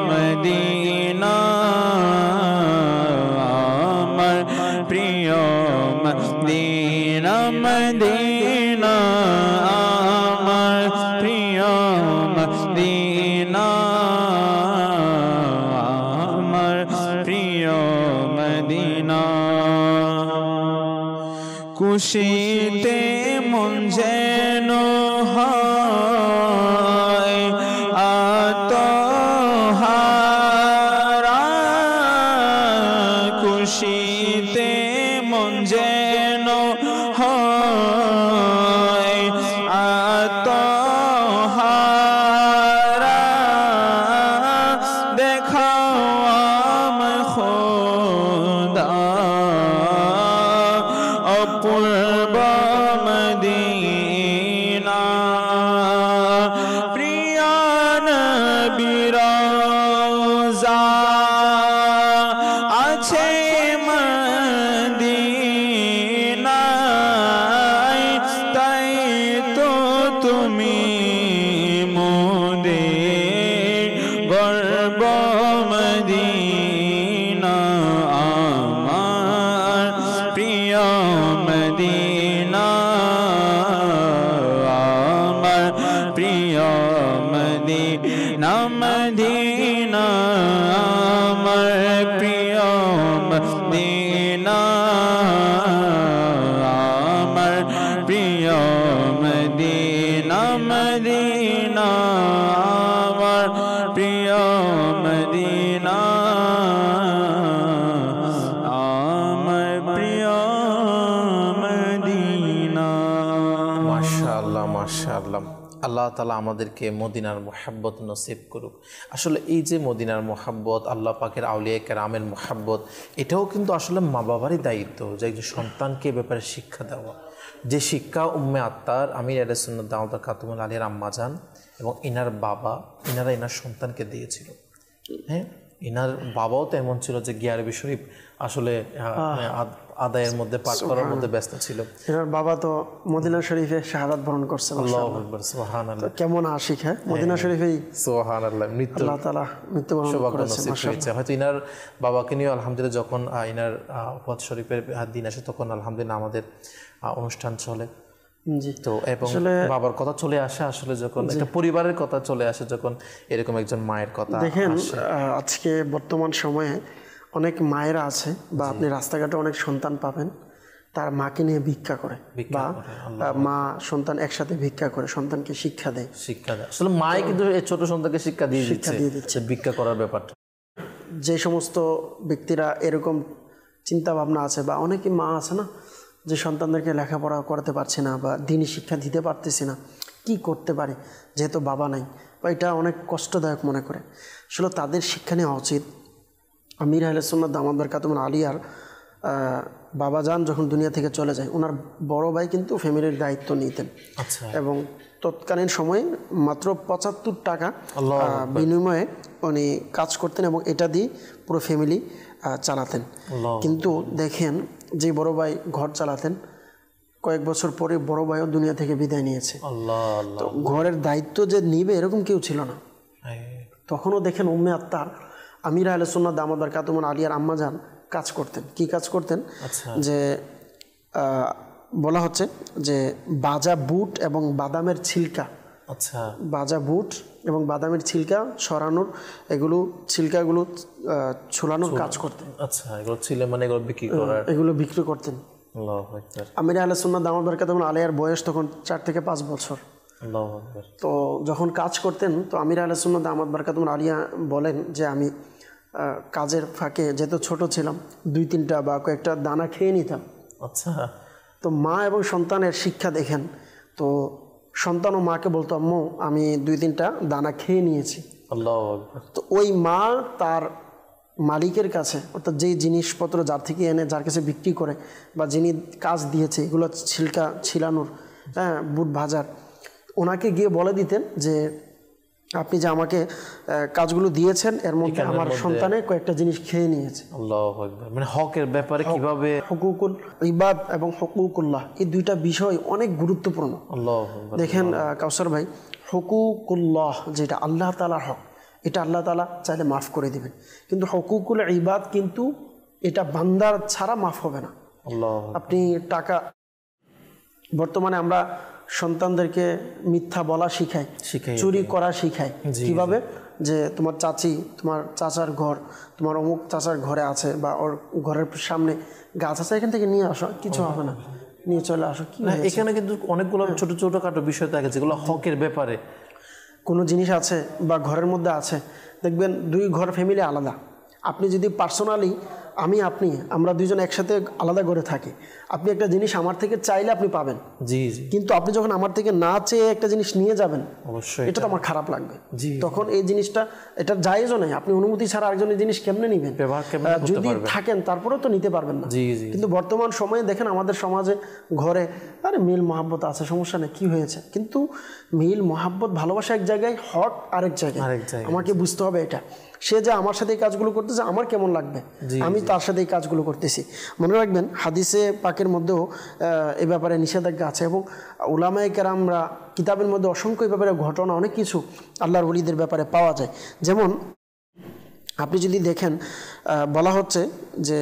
মদিনা আমার প্রিয় মদিনা মদিনা আমার প্রিয় মদিনা আমার প্রিয় মদিনা খুশিতে মন যেন হয় আত্মহারা খুশিতে মন যেন হয় আত্মহারা দেখাও আমায় খোদা অপূর্ব মদিনা প্রিয় নবী রওজা আছে মদিনায় তাই তো তুমি মোদের গর্ব মদিনা আমার প্রিয় মদিনা আমার প্রিয় মদিনা মদিনা আমার প্রিয় মদিনা আমার প্রিয় মদিনা মদিনা আমার প্রিয় মদিনা আমার প্রিয় মদিনা মাশাআল্লাহ মাশাআল্লাহ আল্লাহ তাআলা আমাদেরকে মদিনার মোহাব্বত নসিব করুক। আসলে এই যে মদিনার মোহাব্বত, আল্লাহ পাকের আউলিয়া কেরামের মোহাব্বত, এটাও কিন্তু আসলে মা বাবারই দায়িত্ব যে একজন সন্তানকে ব্যাপারে শিক্ষা দেওয়া। যে শিক্ষা উম্মে আত্মার আমির আহলে সুন্নাত দাওয়াত খাতুমুল আলিয়ার আম্মাজান এবং ইনার বাবা ইনারা ইনার সন্তানকে দিয়েছিল। হ্যাঁ, ইনার বাবাও তো এমন ছিল যে গিয়ারবি শরীফ আসলে আদায়ের মধ্যে পাঠ করার মধ্যে ব্যস্ত ছিল। এনার বাবা তো মদিনা শরীফে শাহাদাত বরণ করছে। আল্লাহু আকবার, সুবহানাল্লাহ। কেমন আশিক! হ্যাঁ, মদিনা শরীফেই সুবহানাল্লাহ মৃত্যু আল্লাহ তাআলা মৃত্যুবরণ করেছে। মাশাআল্লাহ। হয়তো ইনার বাবাকে নিয়ে আলহামদুলিল্লাহ যখন ইনার ওয়াফাত শরীফের দিন আসে তখন আলহামদুলিল্লাহ আমাদের অনুষ্ঠান চলে জি। তো এবং বাবার কথা চলে আসে আসলে যখন একটা পরিবারের কথা চলে আসে, যখন এরকম একজন মায়ের কথা দেখেন আজকে বর্তমান সময়ে অনেক মায়েরা আছে বা আপনি রাস্তাঘাটে অনেক সন্তান পাবেন তার মাকে নিয়ে ভিক্ষা করে বা মা সন্তান একসাথে ভিক্ষা করে সন্তানকে শিক্ষা দেয়। আসলে মাই কিন্তু এই ছোট সন্তানকে শিক্ষা দিয়ে দিচ্ছে ভিক্ষা করার ব্যাপারটা। যে সমস্ত ব্যক্তিরা এরকম চিন্তা ভাবনা আছে বা অনেকে মা আছে না যে সন্তানদেরকে লেখাপড়া করাতে পারছে না বা দিনী শিক্ষা দিতে পারতেছে না, কি করতে পারে যেহেতু বাবা নাই, বা এটা অনেক কষ্টদায়ক মনে করে। আসলে তাদের শিক্ষা নেওয়া উচিত। আমির আহলে সুন্নাত দামাত বারকাতুহুম আলিয়ার বাবা যান যখন দুনিয়া থেকে চলে যায়, ওনার বড় ভাই কিন্তু ফ্যামিলির দায়িত্ব নিতেন এবং তৎকালীন সময়ে মাত্র ৭৫ টাকা বিনিময়ে উনি কাজ করতেন এবং এটা দিয়ে পুরো ফ্যামিলি চালাতেন। কিন্তু দেখেন যে বড় ভাই ঘর চালাতেন, কয়েক বছর পরে বড় ভাইও দুনিয়া থেকে বিদায় নিয়েছে। তো ঘরের দায়িত্ব যে নিবে এরকম কেউ ছিল না। তখনও দেখেন উম্মে আত্মার আমির আহলে সুন্নাত দামাত বারকাতুহুম আলিয়ার আম্মা যান কাজ করতেন। কি কাজ করতেন? যে বলা হচ্ছে যে বাজা বুট এবং বাদামের ছিলকা, বাজা বুট এবং বাদামের ছিলকা সরানোর, এগুলো ছিলকাগুলো ছোলানোর কাজ করতেন। এগুলো ছিল মানে এগুলো বিক্রি করতেন। আমির আহলে সুন্নাত দামাত বারকাতুহুম আলিয়ার বয়স তখন ৪ থেকে ৫ বছর। তো যখন কাজ করতেন তো আমির আহলে সুন্নাত দামাত বারকাতুহুম আলিয়া বলেন যে আমি কাজের ফাঁকে যেহেতু ছোট ছিলাম ২-৩টা বা কয়েকটা দানা খেয়ে নিতাম। তো মা এবং সন্তানের শিক্ষা দেখেন, তো সন্তান ও মাকে বলতো আম্মু আমি ২-৩টা দানা খেয়ে নিয়েছি। তো ওই মা তার মালিকের কাছে, অর্থাৎ যেই জিনিসপত্র যার থেকে এনে যার কাছে বিক্রি করে বা যিনি কাজ দিয়েছে এগুলো ছিলকা ছিলানোর, বুট ভাজার, ওনাকে গিয়ে বলে দিতেন যে আপনি যে আমাকে কাজগুলো দিয়েছেন এর মধ্যে আমার সন্তানে কয়েকটা জিনিস খেয়ে নিয়েছে। আল্লাহু আকবার। মানে হকের ব্যাপারে কিভাবে হুকুকুল ইবাদ এবং হুকুকুল্লাহ এই দুইটা বিষয় অনেক গুরুত্বপূর্ণ। দেখেন কাউসার ভাই, হুকুকুল্লাহ যেটা আল্লাহ তাআলার হক, এটা আল্লাহ তাআলা চাইলে মাফ করে দিবেন, কিন্তু হুকুকুল ইবাদ কিন্তু এটা বান্দার ছাড়া মাফ হবে না। আপনি টাকা, বর্তমানে আমরা সন্তানদেরকে মিথ্যা বলা শিখাই, চুরি করা শিখাই। কিভাবে? যে তোমার চাচি, তোমার চাচার ঘর, তোমার অমুক চাচার ঘরে আছে বা ওর ঘরের সামনে গাছ আছে, এখান থেকে নিয়ে আসো, কিছু হবে না, নিয়ে চলে আসো। কি এখানে কিন্তু অনেকগুলো ছোট ছোটখাটো বিষয় থাকে যেগুলো হকের ব্যাপারে। কোনো জিনিস আছে বা ঘরের মধ্যে আছে, দেখবেন 2 ঘর ফ্যামিলি আলাদা, আপনি যদি পার্সোনালি আমরা দুইজন একসাথে আলাদা করে থাকি, আপনি একটা জিনিস আমার থেকে চাইলে আপনি পাবেন, কিন্তু আপনি যখন আমার থেকে না চেয়ে একটা জিনিস নিয়ে যাবেন অবশ্যই এটা তো আমার খারাপ লাগবে। তখন এই জিনিসটা এটা জায়েজও নাই। আপনি অনুমতি ছাড়া আরেকজনের জিনিস কেমনে নেবেন? যদি থাকেন তারপরেও তো নিতে পারবেন না। কিন্তু বর্তমান সময়ে দেখেন আমাদের সমাজে ঘরে আরে মিল মহাব্বত আছে, সমস্যা নেই, কি হয়েছে, কিন্তু মিল মহাব্বত ভালোবাসা এক জায়গায়, হক আরেক জায়গায়। আমাকে বুঝতে হবে এটা, সে যে আমার সাথে এই কাজগুলো করতেছে আমার কেমন লাগবে, আমি তার সাথে এই কাজগুলো করতেছি। মনে রাখবেন হাদিসে পাকের মধ্যেও এই ব্যাপারে নিষেধাজ্ঞা আছে এবং উলামায়ে কেরামরা কিতাবের মধ্যে অসংখ্য এই ব্যাপারে ঘটনা অনেক কিছু আল্লাহর ওলিদের ব্যাপারে পাওয়া যায়। যেমন আপনি যদি দেখেন বলা হচ্ছে যে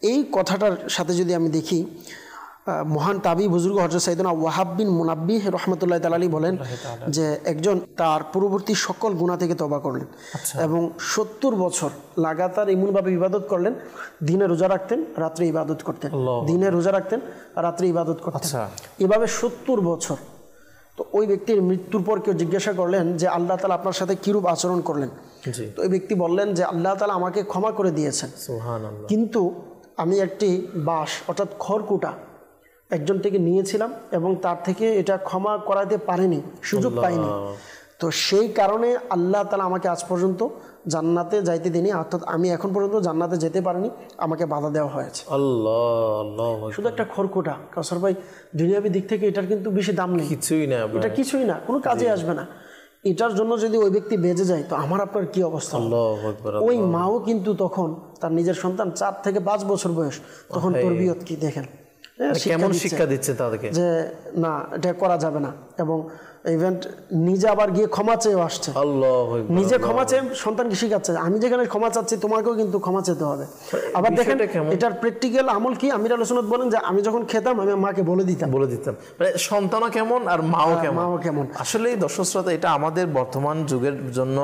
এই কথাটার সাথে যদি আমি দেখি, মহান তাবি বুজুর্গ হযরত সাইয়েদনা ওয়াহাব বিন মুনাব্বিহ রাহমাতুল্লাহি তাআলা আলাইহি বলেন যে একজন তার পূর্ববর্তী সকল গুনাহ থেকে তওবা করলেন এবং 70 বছর লাগাতার এমনভাবে ইবাদত করলেন, দিনে রোজা রাখতেন, রাত্রে ইবাদত করতেন, দিনে রোজা রাখতেন, রাত্রে ইবাদত করতেন, এভাবে 70 বছর। তো ওই ব্যক্তির মৃত্যুর পর কেউ জিজ্ঞাসা করলেন যে আল্লাহ তাআলা আপনার সাথে কিরূপ আচরণ করলেন? তো ওই ব্যক্তি বললেন যে আল্লাহ তাআলা আমাকে ক্ষমা করে দিয়েছেন, সুবহানাল্লাহ, কিন্তু আমি একটি বাঁশ অর্থাৎ খড়কুটা একজন থেকে নিয়েছিলাম এবং তার থেকে এটা ক্ষমা করাতে পারেনি, সুযোগ পাইনি। তো সেই কারণে আল্লাহ তাআলা আমাকে আজ পর্যন্ত জান্নাতে যাইতে দেয়নি, অর্থাৎ আমি এখন পর্যন্ত জান্নাতে যেতে পারিনি, আমাকে বাধা দেওয়া হয়েছে। শুধু একটা খড়কুটা কাউসার ভাই, দুনিয়াবী দিক থেকে এটার কিন্তু বেশি দাম নেই, কিছুই না, এটা কিছুই না, কোনো কাজে আসবে না। এটার জন্য যদি ওই ব্যক্তি বেঁচে যায় তো আমার আপনার কি অবস্থা? ওই মাও কিন্তু তখন তার নিজের সন্তান 4 থেকে 5 বছর বয়স, তখন তরবিয়ত কি দেখেন, কেমন শিক্ষা দিচ্ছে তাদেরকে যে না এটা করা যাবে না এবং ইভেন্ট নিজে আবার গিয়ে ক্ষমা চেয়েও আসছে, আল্লাহু আকবার, নিজে ক্ষমা চেয়ে সন্তানকে শিখাচ্ছে আমি যেখানে ক্ষমা চাচ্ছি তোমাকেও কিন্তু ক্ষমা চেতে হবে। আবার দেখেন এটার প্র্যাকটিক্যাল আমল কি, আমির আহলে সুন্নাত বলেন যে আমি যখন খেতাম আমি মাকে বলে দিতাম মানে সন্তানও কেমন আর মাও কেমন। আসলে দর্শক শ্রোতা, এটা আমাদের বর্তমান যুগের জন্য,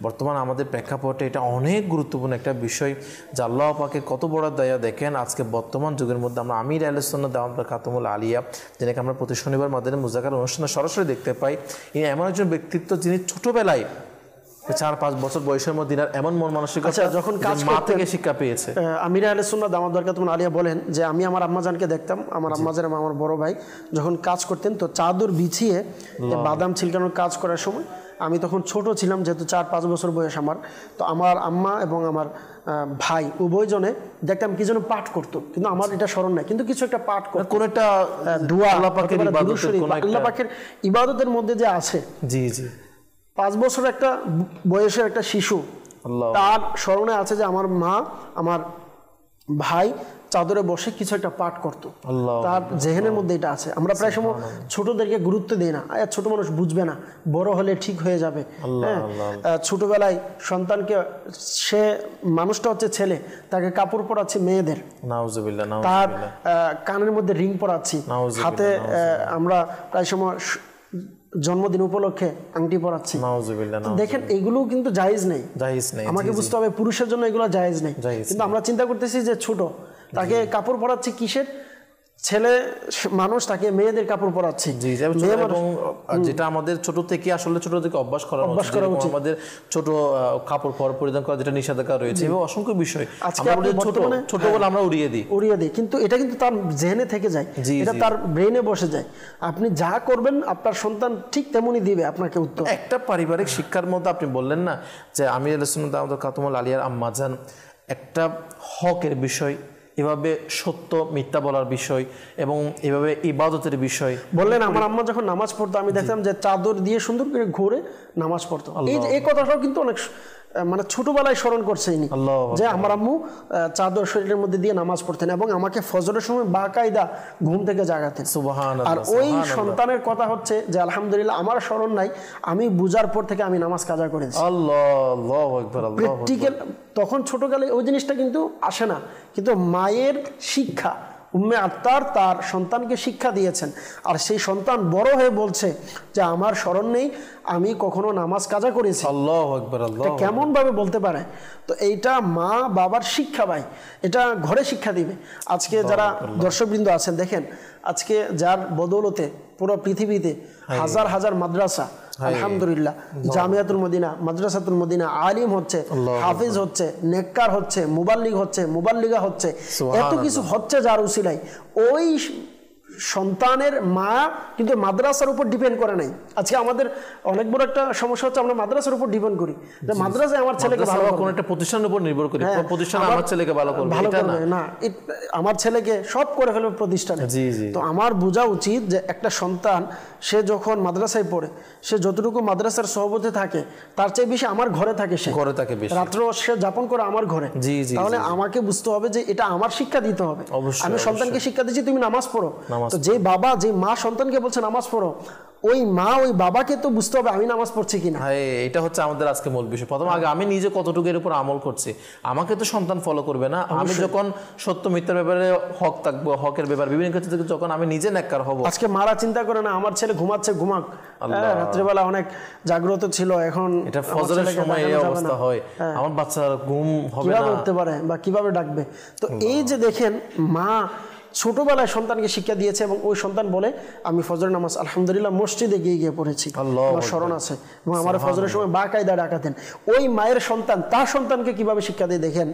বর্তমান আমাদের প্রেক্ষাপটে এটা অনেক গুরুত্বপূর্ণ একটা বিষয় যে আল্লাহ পাকের কত বড় দয়া। দেখেন আজকে বর্তমান যুগের মধ্যে আমরা আমির আহলে সুন্নাত দাওয়াত বারাকাতুহুল আলিয়া, যেটাকে আমরা প্রতি শনিবার মাদানী মুজাক্কারা অনুষ্ঠানে সরাসরি দেখতে পাই, ইনি এমন একজন ব্যক্তিত্ব যিনি ছোটবেলায় 4-5 বছর বয়সের মধ্যে এমন মন মানসিকতা যখন কাজ মা থেকে শিক্ষা পেয়েছে। আমির আহলে সুন্নাত দাওয়াত বারাকাতুহুল আলিয়া বলেন যে আমি আমার আম্মাজানকে দেখতাম, আমার আম্মাজান আমার বড় ভাই যখন কাজ করতেন তো চাদর বিছিয়ে বাদাম ছিলকানোর কাজ করার সময়, আমি তখন ছোট ছিলাম যেহেতু 4-5 বছর বয়স আমার, তো আমার আম্মা এবং আমার ভাই উভয়জনে দেখতাম কি যেন পাঠ করতো, কিন্তু আমার এটা স্মরণ নাই, কিন্তু কিছু একটা পাঠ করতো, কোন একটা দোয়া আল্লাহ পাকের ইবাদতের মধ্যে যে আছে। জি জি, 5 বছর একটা বয়সের একটা শিশু, তার স্মরণে আছে যে আমার মা আমার ভাই চাদরে বসে কিছু একটা পাঠ করতো, তার জেহেনের মধ্যে এটা আছে। আমরা প্রায় সময় ছোটদেরকে গুরুত্ব দিই না, ছোট মানুষ বুঝবে না, বড় হলে ঠিক হয়ে যাবে। হ্যাঁ, ছোটবেলায় সন্তানকে, সে মানুষটা হচ্ছে ছেলে, তাকে কাপড় পরাচ্ছি মেয়েদের, তার কানের মধ্যে রিং পরাচ্ছি, হাতে আমরা প্রায় সময় জন্মদিন উপলক্ষে আংটি পরাচ্ছি। দেখেন এগুলো কিন্তু জায়েজ নেই, আমাকে বুঝতে হবে পুরুষের জন্য এগুলো জায়েজ নেই, কিন্তু আমরা চিন্তা করতেছি যে ছোট, তাকে কাপড় পরাচ্ছি কিসের, ছেলে মানুষ তাকে মেয়েদের কাপড় পরাচ্ছে, এবং যেটা আমাদের ছোট থেকে আসলে ছোট থেকে অভ্যাস করা উচিত। আমাদের ছোট কাপড় পরিধান করা যেটা নিষেধাজ্ঞা রয়েছে, এবং অসংখ্য বিষয় ছোটবেলা আমরা উড়িয়ে দিই, কিন্তু এটা কিন্তু তার জেনে থেকে যায়, এটা তার ব্রেনে বসে যায়। আপনি যা করবেন আপনার সন্তান ঠিক তেমনই দিবে আপনাকে উত্তর। একটা পারিবারিক শিক্ষার মধ্যে আপনি বললেন না যে আমির আহলে সুন্নাত দাওয়াত বারাকাতুহুল আলিয়ার আম্মাজান একটা হকের বিষয়, এভাবে সত্য মিথ্যা বলার বিষয়, এবং এভাবে ইবাদতের বিষয় বললেন। আমার আম্মা যখন নামাজ পড়তো আমি দেখতাম যে চাদর দিয়ে সুন্দর করে ঘুরে নামাজ পড়তো। এই কথাটাও কিন্তু অনেক মানে ছোটবেলায় স্মরণ করছে ইনি, যে আমার আম্মু চাদর শরীরের মধ্যে দিয়ে নামাজ পড়তেন এবং আমাকে ফজরের সময় বাকায়দা ঘুম থেকে জাগাতেন। সুবহানাল্লাহ। আর ওই সন্তানের কথা হচ্ছে যে আলহামদুলিল্লাহ আমার স্মরণ নাই, আমি বুঝার পর থেকে আমি নামাজ কাজা করেছি। আল্লাহু আকবার। প্র্যাকটিক্যাল তখন ছোটকালে ওই জিনিসটা কিন্তু আসে না, কিন্তু মায়ের শিক্ষা, উম্মে আত্মার তার সন্তানকে শিক্ষা দিয়েছেন, আর সেই সন্তান বড় হয়ে বলছে যে আমার স্মরণ নেই, আমি কখনো নামাজ কাজা করেছি। আল্লাহু আকবার। কেমন ভাবে বলতে পারে? তো এইটা মা বাবার শিক্ষা ভাই, এটা ঘরে শিক্ষা দিবে। আজকে যারা দর্শকবৃন্দ আছেন দেখেন, আজকে যার বদৌলতে পুরো পৃথিবীতে হাজার হাজার মাদ্রাসা, আলহামদুলিল্লাহ, জামিয়াতুল মদিনা, মাদ্রাসাতুল মদিনা, আলিম হচ্ছে, হাফিজ হচ্ছে, নেককার হচ্ছে, মুবাল্লিগা হচ্ছে, এত কিছু হচ্ছে যার উসিলায়। ওই সন্তানের মা কিন্তু মাদ্রাসার উপর ডিপেন্ড করে নাই। আজকে আমাদের অনেক বড় একটা সমস্যা হচ্ছে আমরা মাদ্রাসার উপর ডিপেন্ড করি, যে মাদ্রাসায় আমার ছেলেকে ভালো করবে, কোন একটা প্রতিষ্ঠানের উপর নির্ভর করি, প্রতিষ্ঠান আমার ছেলেকে ভালো করবে না, আমার ছেলেকে সব করে ফেলবে প্রতিষ্ঠানে। তো আমার বোঝা উচিত যে একটা সন্তান সে যখন মাদ্রাসায় পড়ে, সে যতটুকু মাদ্রাসার সহবতে থাকে তার চেয়ে বেশি আমার ঘরে থাকে, সে ঘরে থাকে, রাত্র সে যাপন করে আমার ঘরে। তাহলে আমাকে বুঝতে হবে যে এটা আমার শিক্ষা দিতে হবে। আমি সন্তানকে শিক্ষা দিচ্ছি তুমি নামাজ পড়ো, তো যে বাবা যে মা সন্তানকে বলছে নামাজ পড়ো, ওই মা ওই বাবাকে তো বুঝতে হবে আমি নামাজ পড়ছি কিনা। এটা হচ্ছে আমাদের আজকে মূল বিষয়। প্রথম আগে আমি নিজে কতটুকু এর উপর আমল করছি, আমাকে তো সন্তান ফলো করবে না। আমি যখন সত্য মিথ্যার ব্যাপারে হক থাকবো, হকের ব্যাপার বিভিন্ন ক্ষেত্রে যখন আমি নিজে নেককার হব। আজকে মারা চিন্তা করে না আমার ছেলে ঘুমাচ্ছে, ঘুমাক, রাত্রিবেলা অনেক জাগ্রত ছিল, এখন এটা ফজরের সময় এই অবস্থা হয়, আমার বাচ্চার ঘুম হবে না, কিভাবে উঠতে পারে বা কিভাবে ডাকবে। তো এই যে দেখেন মা ছোটবেলায় সন্তানকে শিক্ষা দিয়েছে, এবং ওই সন্তান বলে আমি ফজরের নামাজ আলহামদুলিল্লাহ মসজিদে গিয়ে পড়েছি, আমার স্মরণ আছে, এবং আমার ফজরের সময় বাকায়দা ডাকাতেন। ওই মায়ের সন্তান তার সন্তানকে কিভাবে শিক্ষা দিয়ে দেখেন।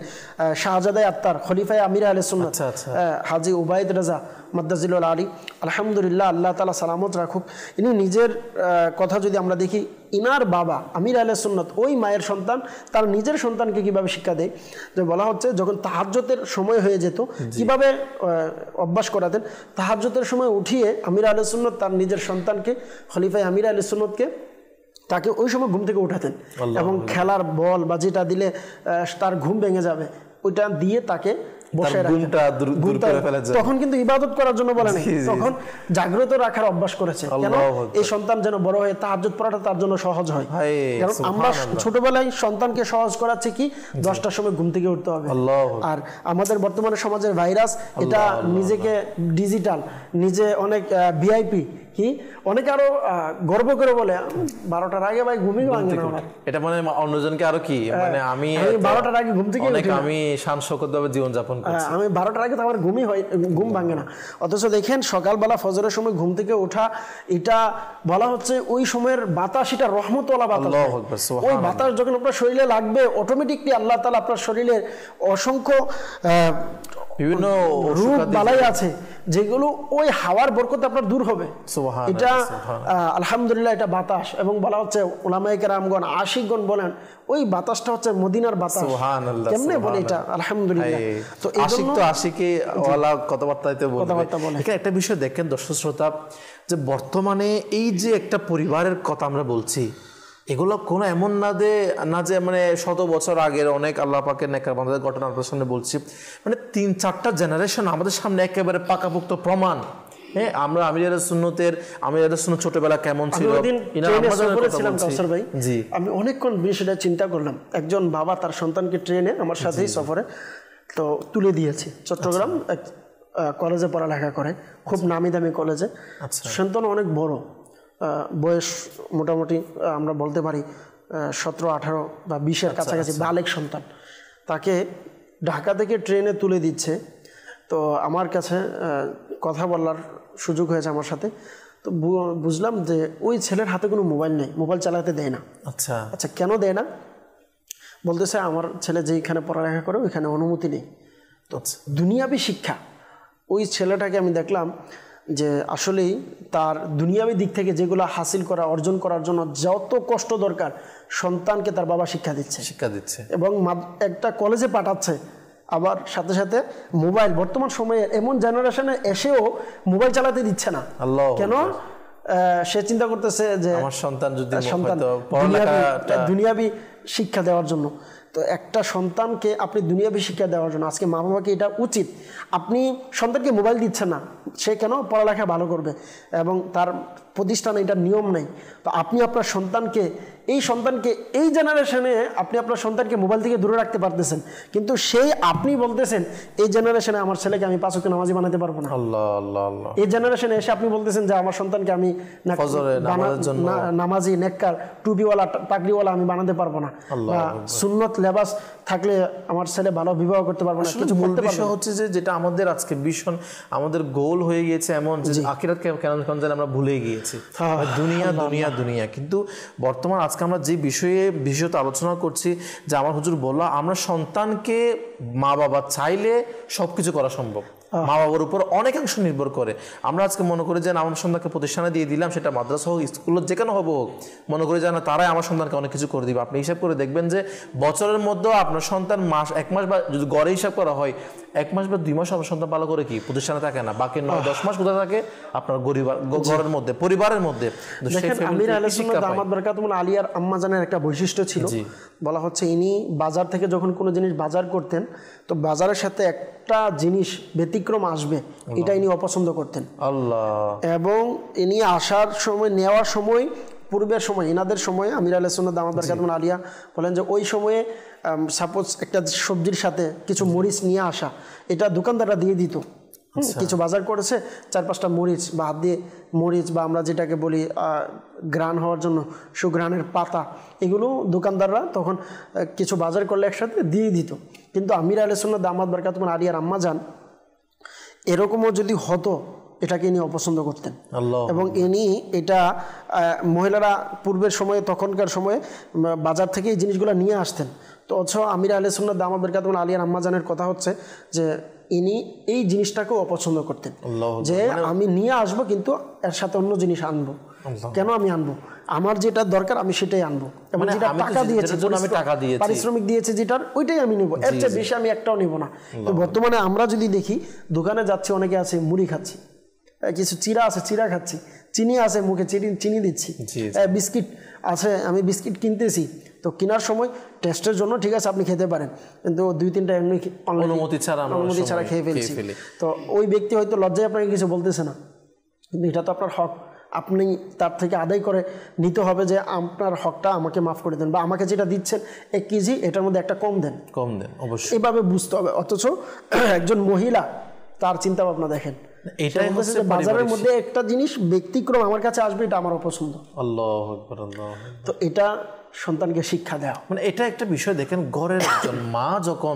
শাহজাদা আত্তার খলিফায়ে আমির আহলে সুন্নাত হাজী উবাইদ রাজা মাদ্দাজিলুল আলী, আলহামদুলিল্লাহ, আল্লাহ তাআলা সালামত রাখুক, ইনি নিজের কথা যদি আমরা দেখি, ইনার বাবা আমির আহলে সুন্নাত ওই মায়ের সন্তান তার নিজের সন্তানকে কিভাবে শিক্ষা দেয়, যে বলা হচ্ছে যখন তাহাজ্জুদের সময় হয়ে যেত কিভাবে অভ্যাস করাতেন। তাহাজ্জুদের সময় উঠিয়ে আমির আহলে সুন্নাত তার নিজের সন্তানকে, খলিফায়ে আমির আহলে সুন্নাতকে, তাকে ওই সময় ঘুম থেকে উঠাতেন, এবং খেলার বল বা যেটা দিলে তার ঘুম ভেঙে যাবে ওইটা দিয়ে তাকে বসে রাখেন। ঘুমটা দূর করে ফেলার জন্য। তখন কিন্তু ইবাদত করার জন্য বলে নাই, জি, জি। তখন জাগ্রত রাখার অভ্যাস করেছে। কেন? আল্লাহু আকবার। এই সন্তান যেন বড় হয়ে তাহাজ্জুদ পড়াটা তার জন্য সহজ হয়। ভাই, কারণ আমরা সুবহানাল্লাহ। ছোটবেলায় সন্তানকে সহজ করাচ্ছে কি 10টার সময় ঘুম থেকে উঠতে হবে। আল্লাহু আকবার। আর আমাদের বর্তমানে সমাজের ভাইরাস এটা নিজেকে ডিজিটাল, নিজে অনেক ভিআইপি, কি অনেকে আরো গর্ব করে বলে 12টার আগে ভাই ঘুমই ভাঙে না আমার। এটা মানে অন্যজনকে আরো কি মানে আমি 12টার আগে ঘুম থেকে অনেক উঠি না। আমি শান শৌকত ভাবে জীবন যাপন করছি। আমি 12টার আগে তো আমার ঘুমই হয়, ঘুম ভাঙে না। অথচ দেখেন সকালবেলা ফজরের সময় ঘুম থেকে ওঠা, এটা বলা হচ্ছে ওই সময়ের বাতাস, এটা রহমতওয়ালা বাতাস। আল্লাহু আকবার, ওই সুবহানাল্লাহ। বাতাস যখন আপনার শরীরে লাগবে, অটোমেটিকলি আল্লাহ তাআলা আপনার শরীরের অসংখ্য বিভিন্ন রূপ বালাই আছে যেগুলো ওই হাওয়ার বরকতে আপনার দূর হবে। সুবহানাল্লাহ, এটা সুবহানাল্লাহ। আলহামদুলিল্লাহ এটা বাতাস, এবং বলা হচ্ছে উলামায়ে কেরামগণ আশিকগণ বলেন ওই বাতাসটা হচ্ছে মদিনার বাতাস। সুবহানাল্লাহ, কেমনে বলে এটা? সুবহানাল্লাহ। আলহামদুলিল্লাহ। তো এই আশিক জন্য তো আশিকে ওয়ালা কথাবার্তাতে কথাবার্তা বলে। এখানে একটা বিষয় দেখেন দর্শক শ্রোতা, যে বর্তমানে এই যে একটা পরিবারের কথা আমরা বলছি, এগুলো কোনো এমন না যে মানে শত বছর আগের অনেক আল্লাহ পাকের নেককার বান্দাদের ঘটনা আপনার সামনে বলছি, মানে 3-4টা জেনারেশন আমাদের সামনে একেবারে পাকাপোক্ত প্রমাণ। হ্যাঁ, আমরা আমির সুন্নতের ছোটবেলা কেমন ছিল, আমি অনেকক্ষণ বিষয়টা চিন্তা করলাম। একজন বাবা তার সন্তানকে ট্রেনে আমার সাথেই সফরে তো তুলে দিয়েছে, চট্টগ্রাম এক কলেজে পড়ালেখা করে, খুব নামি দামি কলেজে। সন্তান অনেক বড়, বয়স মোটামুটি আমরা বলতে পারি 17-18 বা 20-এর কাছাকাছি বালেক সন্তান। তাকে ঢাকা থেকে ট্রেনে তুলে দিচ্ছে। তো আমার কাছে কথা বলার সুযোগ হয়েছে আমার সাথে। তো বুঝলাম যে ওই ছেলের হাতে কোনো মোবাইল নেই, মোবাইল চালাতে দেয় না। আচ্ছা কেন দেয় না? বলতেছে আমার ছেলে যেখানে পড়ালেখা করে ওইখানে অনুমতি নেই। তো দুনিয়াবি শিক্ষা, ওই ছেলেটাকে আমি দেখলাম যে আসলেই তার দুনিয়াবি দিক থেকে যেগুলো হাসিল করা, অর্জন করার জন্য যত কষ্ট দরকার সন্তানকে তার বাবা শিক্ষা দিচ্ছে এবং একটা কলেজে পাঠাচ্ছে। আবার সাথে সাথে মোবাইল, বর্তমান সময়ে এমন জেনারেশনে এসেও মোবাইল চালাতে দিচ্ছে না। কেন? সে চিন্তা করতেছে যে আমার সন্তান যদি দুনিয়াবি শিক্ষা দেওয়ার জন্য। তো একটা সন্তানকে আপনি দুনিয়াবি শিক্ষা দেওয়ার জন্য আজকে মা বাবাকে এটা উচিত। আপনি সন্তানকে মোবাইল দিচ্ছেন না, সে কেন পড়ালেখা ভালো করবে এবং তার প্রতিষ্ঠানে এটার নিয়ম নেই। তো আপনি আপনার সন্তানকে এই জেনারেশনে আপনি আপনার সন্তানকে মোবাইল থেকে দূরে রাখতে পারতেছেন, কিন্তু সেই আপনি বলতেছেন এই জেনারেশনে আমার ছেলেকে আমি 5 ওয়াক্ত নামাজি বানাতে পারবো না। এই জেনারেশনে এসে আপনি বলতেছেন যে আমার সন্তানকে আমি নামাজি, নেককার, টুপিওয়ালা, পাগড়িওয়ালা আমি বানাতে পারবো না, বা সুন্নত লেবাস থাকলে আমার ছেলে ভালো বিবাহ করতে পারবো না। কিছু মূল বিষয় হচ্ছে যে যেটা আমাদের আজকে ভীষণ আমাদের গোল হয়ে গিয়েছে এমন যে আখিরাত কেন আমরা ভুলে গিয়েছি, দুনিয়া। কিন্তু বর্তমান আজকে আমরা যে বিষয়তে আলোচনা করছি, যে আমার হুজুর বলল আমরা সন্তানকে মা বাবা চাইলে সবকিছু করা সম্ভব, মা বাবার উপর অনেকাংশ নির্ভর করে। আমরা আজকে মনে করি যে আমার সন্তানকে প্রতিষ্ঠানে দিয়ে দিলাম, সেটা মাদ্রাসা হোক, স্কুল যেখানে হোক, মনে করি যে তারাই আমার সন্তানকে অনেক কিছু করে দিবে। আপনি হিসাব করে দেখবেন যে বছরের মধ্যে আপনার সন্তান 1 মাস বা যদি গড়ে হিসাব করা হয় 1 মাস বা 2 মাস আমার সন্তান ভালো করে কি প্রতিষ্ঠানে থাকে না, বাকি 9-10 মাস কোথায় থাকে? আপনার ঘরের মধ্যে, পরিবারের মধ্যে। আমির আহলে সুন্নাত দামাত বারাকাতুহুল আলিয়ার আম্মা জানের একটা বৈশিষ্ট্য ছিল, বলা হচ্ছে ইনি বাজার থেকে যখন কোনো জিনিস বাজার করতেন তো বাজারের সাথে একটা জিনিস ব্যতিক্রম আসবে এটা ইনি অপছন্দ করতেন। এবং ইনি আসার সময়, নেওয়ার সময়, পূর্বের সময়, ইনাদের সময় আমির আহলে সুন্নাত দামাত বারাকাতুহুল আলিয়া বলেন যে ওই সময়ে সাপোজ একটা সবজির সাথে কিছু মরিচ নিয়ে আসা, এটা দোকানদাররা দিয়ে দিত। কিছু বাজার করেছে 4-5টা মরিচ বা হাত দিয়ে মরিচ বা আমরা যেটাকে বলি গ্রান হওয়ার জন্য সুগ্রানের পাতা, এগুলো দোকানদাররা তখন কিছু বাজার করলে একসাথে দিয়ে দিত। কিন্তু আমির আহলে সুন্নাত দামাত বারাকাতুহুল আলিয়ার আম্মা জান এরকমও যদি হতো এটাকে ইনি অপছন্দ করতেন। এবং ইনি এটা মহিলারা পূর্বের সময়ে, তখনকার সময়ে বাজার থেকে এই জিনিসগুলো নিয়ে আসতেন। তো আমির আহলে সুন্নাত দামাত বারাকাতুহুল আলিয়ার আম্মা জানের কথা হচ্ছে যে ইনি এই জিনিসটাকেও অপছন্দ করতেন, যে আমি নিয়ে আসবো কিন্তু এর সাথে অন্য জিনিস আনবো। কেন আমি আনবো? আমার যেটা দরকার আমি সেটাই আনবো, এবং যেটা টাকা দিয়েছে, পারিশ্রমিক দিয়েছে যেটার, ওইটাই আমি নেবো, এর চেয়ে বেশি আমি একটাও নেবো না। তো বর্তমানে আমরা যদি দেখি দোকানে যাচ্ছি, অনেকে আছে মুড়ি খাচ্ছি, কিছু চিরা আছে চিরা খাচ্ছি, চিনি আছে মুখে চিনি দিচ্ছি, বিস্কিট আছে আমি বিস্কিট কিনতেছি, তো কেনার সময় টেস্টের জন্য ঠিক আছে আপনি খেতে পারেন, কিন্তু 2-3টা এমনি অনুমতি ছাড়া খেয়ে ফেলছি, তো ওই ব্যক্তি হয়তো লজ্জায় আপনাকে কিছু বলতেছে না, কিন্তু এটা তো আপনার হক, আপনি তার থেকে আদায় করে নিতে হবে যে আপনার হকটা আমাকে মাফ করে দেন, বা আমাকে যেটা দিচ্ছেন 1 কেজি এটার মধ্যে একটা কম দেন অবশ্যই, এভাবে বুঝতে হবে। অথচ একজন মহিলা তার চিন্তা ভাবনা দেখেন, এটাই হচ্ছে যে বাজারের মধ্যে একটা জিনিস ব্যতিক্রম আমার কাছে আসবে, এটা আমার অপছন্দ। আল্লাহু আকবার, আল্লাহু আকবার। তো এটা সন্তানকে শিক্ষা দেওয়া, মানে এটা একটা বিষয় দেখেন, ঘরের একজন মা যখন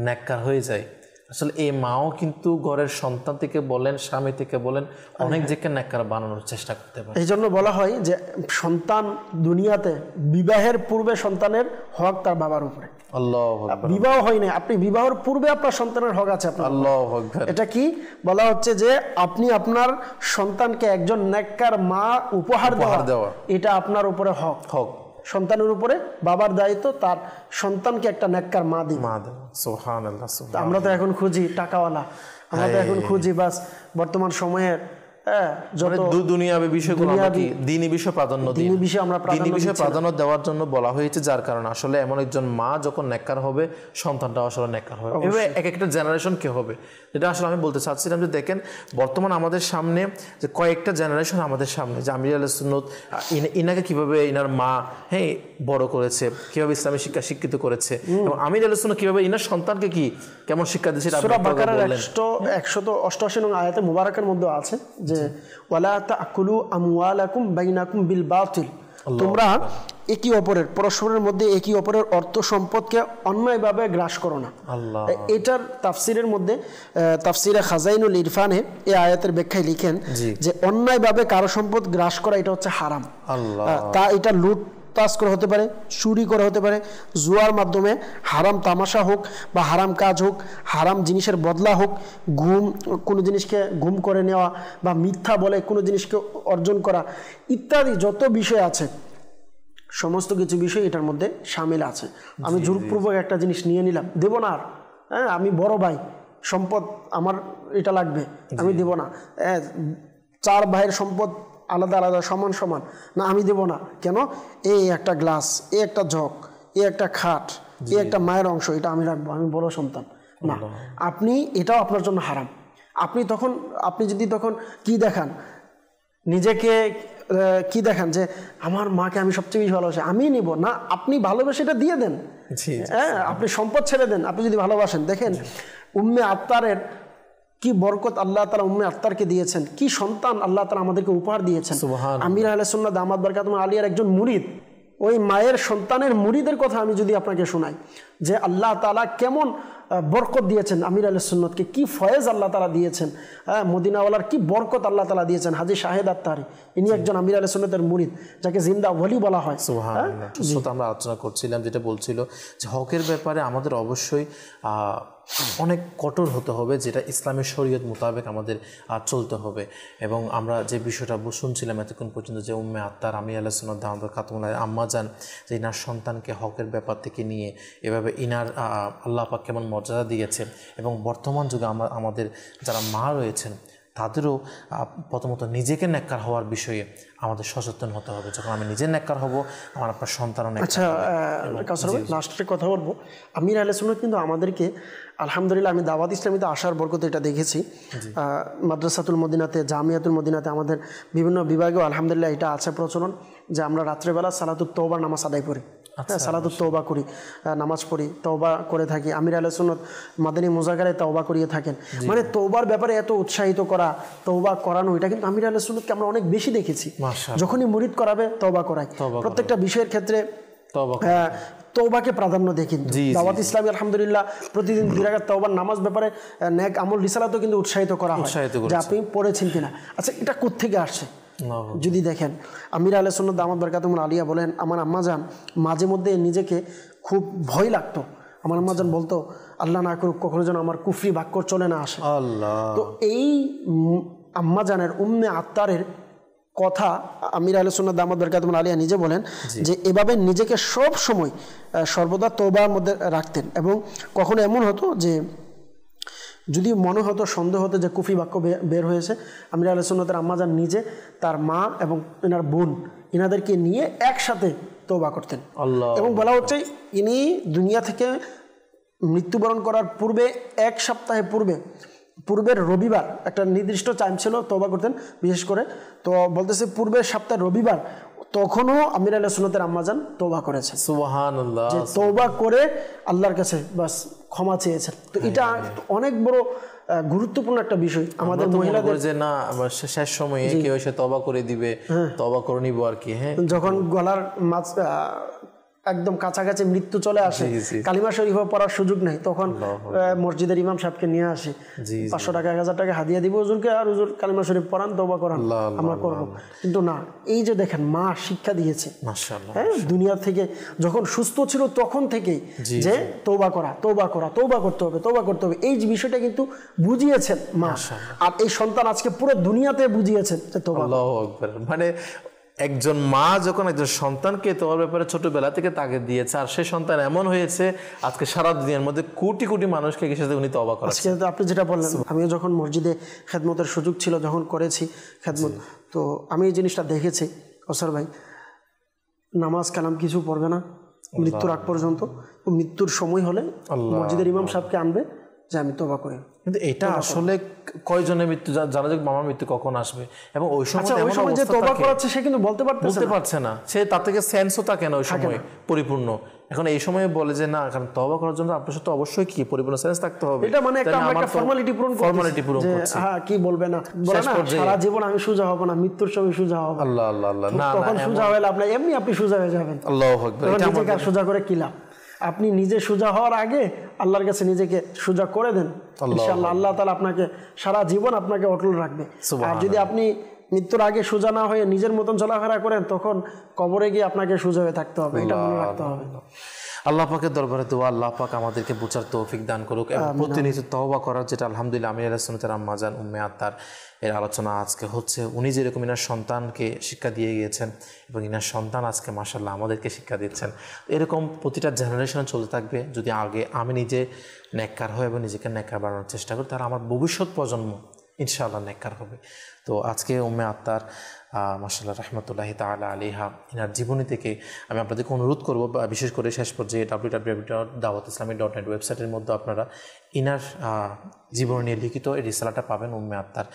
নেককার হয়ে যায়, আসলে এই মাও কিন্তু ঘরের সন্তান থেকে বলেন, স্বামী থেকে বলেন, অনেক দিকে নেককার বানানোর চেষ্টা করতে পারে। এই জন্য বলা হয় যে সন্তান দুনিয়াতে বিবাহের পূর্বে সন্তানের হক তার বাবার উপরে। আল্লাহু আকবার। বিবাহ হয় না, আপনি বিবাহের পূর্বে আপনার সন্তানের হক আছে আপনার। আল্লাহু আকবার। এটা কি বলা হচ্ছে যে আপনি আপনার সন্তানকে একজন নেককার মা উপহার দেওয়া, এটা আপনার উপরে হক। সন্তানের উপরে বাবার দায়িত্ব তার সন্তানকে একটা নেককার মা দিবে। সুবহানাল্লাহ। আমরা তো এখন খুঁজি টাকাওয়ালা, আমরা তো এখন খুঁজি বাস বর্তমান সময়ের যত দুনিয়াবি বিষয়গুলো আমরা কি দ্বীনি বিষয় প্রাধান্য দিই, দ্বীনি বিষয় প্রাধান্য দেওয়ার জন্য বলা হয়েছে, যার কারণে আসলে এমন একজন মা যখন নেককার হবে, সন্তানটাও আসলে নেককার হবে। এভাবে এক একটা জেনারেশন কে হবে, এটা আসলে আমি বলতে চাচ্ছিলাম যে দেখেন বর্তমান আমাদের সামনে যে কয়েকটা জেনারেশন আমাদের সামনে, যে আমির আহলে সুন্নাত ইনাকে কিভাবে ইনার মা বড় করেছে, কিভাবে ইসলামী শিক্ষা শিক্ষিত করেছে, এবং আমির আহলে সুন্নাত কিভাবে ইনার সন্তানকে কি কেমন শিক্ষা দিয়েছে। সূরা বাকারার 188 নং আয়াতে মুবারাকার মধ্যে আছে যে ওয়ালা তাকুলু আমওয়ালাকুম বাইনাকুম বিল বাতিল, তোমরা একে অপরের পরস্পরের মধ্যে একে অপরের অর্থ সম্পদকে অন্যায়ভাবে গ্রাস করো না। এটার তাফসিরের মধ্যে তাফসিরে খাজাইনুল ইরফানে এই আয়াতের ব্যাখ্যায় লিখেন যে অন্যায়ভাবে কারো সম্পদ গ্রাস করা এটা হচ্ছে হারাম। তা এটা লুট তাস করে হতে পারে, চুরি করে হতে পারে, জুয়ার মাধ্যমে হারাম তামাশা হোক বা হারাম কাজ হোক, হারাম জিনিসের বদলা হোক, কোনো জিনিসকে গুম করে নেওয়া বা মিথ্যা বলে কোনো জিনিসকে অর্জন করা ইত্যাদি যত বিষয় আছে, সমস্ত কিছু বিষয় এটার মধ্যে শামিল আছে। আমি জোরপূর্বক একটা জিনিস নিয়ে নিলাম, দেব না, আমি বড় ভাই, সম্পদ আমার এটা লাগবে, আমি দেব না। 4 ভাইয়ের সম্পদ আলাদা আলাদা সমান সমান, না আমি দেব না, কেন? এই একটা গ্লাস, এই একটা জগ, এই একটা খাট, এই একটা মায়ের অংশ, এটা আমি রাখবো, আমি বড় সন্তান, না। আপনি এটাও আপনার জন্য হারাম। আপনি যদি তখন কি দেখান, নিজেকে কি দেখান যে আমার মাকে আমি সবচেয়ে বেশি ভালোবাসি, আমি নিব না, আপনি ভালোবেসে এটা দিয়ে দেন। আপনি সম্পদ ছেড়ে দেন, আপনি যদি ভালোবাসেন। দেখেন উম্মে আত্তারের কি বরকত আল্লাহ তাআলা উম্মে আত্তারকে দিয়েছেন, কি সন্তান আল্লাহ তাআলা আমাদেরকে উপহার দিয়েছেন। আমির আহলে সুন্নাত দামাত বারকাতুহুম আলিয়ার একজন মুরিদ, ওই মায়ের সন্তানের মুরিদের কথা আমি যদি আপনাকে শোনাই যে আল্লাহ তাআলা কেমন বরকত দিয়েছেন আমির আহলে সুন্নাতকে, কি ফয়েজ আল্লাহ তাআলা দিয়েছেন, মদিনাওয়ালার কি বরকত আল্লাহ তাআলা দিয়েছেন। হাজী শাহেদ আত্তারি ইনি একজন আমির আহলে সুন্নাতের মুরিদ, যাকে জিন্দা ওলি বলা হয়। সুবহানাল্লাহ। আমরা আলোচনা করছিলাম, যেটা বলছিল যে হকের ব্যাপারে আমাদের অবশ্যই অনেক কঠোর হতে হবে, যেটা ইসলামের শরীয়ত মোতাবেক আমাদের চলতে হবে। এবং আমরা যে বিষয়টা শুনছিলাম এতক্ষণ পর্যন্ত, যে উম্মে আত্তার আমির আহলে সুন্নাত দামাত বারকাতুহুম আম্মা জান, যে ইনার সন্তানকে হকের ব্যাপার থেকে নিয়ে এভাবে ইনার আল্লাহ পাক কেমন মর্যাদা দিয়েছে, এবং বর্তমান যুগে আমাদের যারা মা রয়েছেন তাদেরও প্রথমত নিজেকে নেককার হওয়ার বিষয়ে আমাদের সচেতন হতে হবে। যখন আমি নিজে নেককার হব, আমার আপনার সন্তানও নেককার হবে। আচ্ছা কাউসার ভাই, লাস্টে কথা বলবো, আমির আহলে সুন্নাত কিন্তু আমাদেরকে আলহামদুলিল্লাহ, আমি দাওয়াত ইসলামীতে আসার বরকতে এটা দেখেছি, মাদ্রাসাতুল মদিনাতে, জামিয়াতুল মদিনাতে, আমাদের বিভিন্ন বিভাগেও আলহামদুলিল্লাহ এটা আছে প্রচলন যে আমরা রাত্রেবেলা সালাতুত তওবার নামাজ আদায় করি। সালাতুত তওবা করি, নামাজ পড়ি, তওবা করে থাকি। আমির আহলে সুন্নাত মাদানী মুজাকারায় তওবা করিয়ে থাকেন। মানে তওবার ব্যাপারে এত উৎসাহিত করা, তওবা করানো, এটা কিন্তু আমির আহলে সুন্নাতকে আমরা অনেক বেশি দেখেছি। যখনই মুরিদ করাবে তওবা করায়, প্রত্যেকটা বিষয়ের ক্ষেত্রে তওবাকে প্রাধান্য দেয়। কিন্তু দাওয়াত ইসলামী আলহামদুলিল্লাহ প্রতিদিন 2 রাকাত তওবার নামাজ ব্যাপারে নেক আমল রিসালাতও কিন্তু উৎসাহিত করা হয় যে আপনি পড়েছেন কিনা। আচ্ছা, এটা কোত্থেকে আসছে যদি দেখেন, আমির আহলে সুন্নাত দামাত বারকাতুহুম আলিয়া বলেন, আমার আম্মা জান মাঝে মধ্যে নিজেকে খুব ভয় লাগতো। আমার আম্মা জান বলতো, আল্লাহ না করুক কখনো যেন আমার কুফরি বাক্য চলে না আসে। তো এই আম্মা জানের উম্মে আত্তারের কথা আমির আহলে সুন্নাত দামাত বারকাতুহুম আলিয়া নিজে বলেন যে এভাবে নিজেকে সব সময় সর্বদা তওবার মধ্যে রাখতেন। এবং কখনো এমন হতো যে যদি মনে হতো, সন্দেহ হতো যে কুফরি বাক্য বের হয়েছে, আমির আহলে সুন্নাতের আম্মা জান নিজে, তার মা এবং এনার বোন, এনাদেরকে নিয়ে একসাথে তওবা করতেন। আল্লাহ। এবং বলা হচ্ছে ইনি দুনিয়া থেকে মৃত্যুবরণ করার পূর্বে 1 সপ্তাহে পূর্বের রবিবার একটা নির্দিষ্ট টাইম ছিল তওবা করতেন বিশেষ করে। তো বলতেছে পূর্বের সপ্তাহে রবিবার তখনও আমির আহলে সুন্নাতের আম্মাজান তওবা করেছেন, সুবহানাল্লাহ, যে তওবা করে আল্লাহর কাছে বাস ক্ষমা চেয়েছেন। তো এটা অনেক বড় গুরুত্বপূর্ণ একটা বিষয় আমাদের মহিলাদের, যে না শেষ সময়ে কেউ এসে তওবা করে দিবে, তওবা করে নিব আর কি। হ্যাঁ, যখন গলার মাছ একদম কাছাকাছি মৃত্যু চলে আসে, কালিমা শরীফ পড়ার সুযোগ নেই, তখন মসজিদের ইমাম সাহেবকে নিয়ে আসে, 500 টাকা 1000 টাকা হাদিয়া দিব হুজুরকে, আর হুজুর কালিমা শরীফ পড়ান, তওবা করান, আমরা করব। কিন্তু না, এই যে দেখেন মা শিক্ষা দিয়েছে মাশাআল্লাহ, হ্যাঁ, দুনিয়া থেকে যখন সুস্থ ছিল তখন থেকেই যে তওবা করা, তওবা করা, তওবা করতে হবে, তওবা করতে হবে, এই যে বিষয়টা কিন্তু বুঝিয়েছেন মা। আর এই সন্তান আজকে পুরো দুনিয়াতে বুঝিয়েছেন যে তওবা। আল্লাহু আকবার। মানে একজন মা যখন একজন সন্তানকে তওবার ব্যাপারে ছোটবেলা থেকে তাকে দিয়েছে, আর সেই সন্তান এমন হয়েছে আজকে সারা দুনিয়ার মধ্যে কোটি কোটি মানুষকে সাথে উনি তওবা করেছেন। আজকে আপনি যেটা বললেন, আমিও যখন মসজিদে খেদমতের সুযোগ ছিল, যখন করেছি খেদমত, তো আমি এই জিনিসটা দেখেছি কসার ভাই, নামাজ কালাম কিছু পড়বে না মৃত্যুর আগ পর্যন্ত, মৃত্যুর সময় হলে মসজিদের ইমাম সাহেবকে আনবে যে আমি তওবা করি। কিন্তু এটা আসলে কয়জনের মৃত্যু জানা যাক, মামার মৃত্যু কখন আসবে, এবং ওই সময় যে তওবা করাচ্ছে সে কিন্তু বলতে পারছে না, সে তার থেকে সেন্সও থাকে না ওই সময় পরিপূর্ণ। এখন এই সময় বলে যে না, কারণ তওবা করার জন্য আপনার সাথে অবশ্যই কি পরিপূর্ণ সেন্স থাকতে হবে, এটা মানে একটা ফর্মালিটি পূরণ করছে। হ্যাঁ, কি বলবে না, বলে না সারা জীবন আমি সোজা হব না, মৃত্যুর সময় সোজা হব। আল্লাহ আল্লাহ আল্লাহ, না তখন সোজা হলে আপনি এমনি আপনি সোজা হয়ে যাবেন। আল্লাহু আকবার। এটা নিজেকে সোজা করে কি লাভ? আপনি নিজে সোজা হওয়ার আগে আল্লাহর কাছে নিজেকে সোজা করে দেন, ইনশাআল্লাহ আল্লাহ তাআলা আপনাকে সারা জীবন আপনাকে অটল রাখবে। আর যদি আপনি মৃত্যুর আগে সোজা না হয়ে নিজের মতন চলাফেরা করেন, তখন কবরে গিয়ে আপনাকে সোজা হয়ে থাকতে হবে, এটা মনে রাখতে হবে। আল্লাহ পাকের দরবারে দোয়া, আল্লাহ পাক আমাদেরকে বুঝার তৌফিক দান করুক এবং প্রতিনিয়ত তওবা করার, যেটা আলহামদুলিল্লাহ আমির আহলে সুন্নাতের আম্মাজান উম্মে আত্তার এর আলোচনা আজকে হচ্ছে। উনি যেরকম ইনার সন্তানকে শিক্ষা দিয়ে গিয়েছেন এবং ইনার সন্তান আজকে মাশাআল্লাহ আমাদেরকে শিক্ষা দিচ্ছেন, এরকম প্রতিটা জেনারেশনে চলতে থাকবে। যদি আগে আমি নিজে নেককার হই এবং নিজেকে নেককার বানানোর চেষ্টা করি, তাহলে আমার ভবিষ্যৎ প্রজন্ম ইনশাআল্লাহ নেককার হবে। তো আজকে উম্মে আত্তার মাশাআল্লাহ রাহমাতুল্লাহি তাআলা আলাইহা ইনার জীবনী থেকে আমি আপনাদেরকে অনুরোধ করব, বিশেষ করে শেষ পর্যায়ে www.dawatislami.net ওয়েবসাইটের মধ্যে আপনারা ইনার জীবনী নিয়ে লিখিত এই রিসালাটা পাবেন, উম্মে আত্তার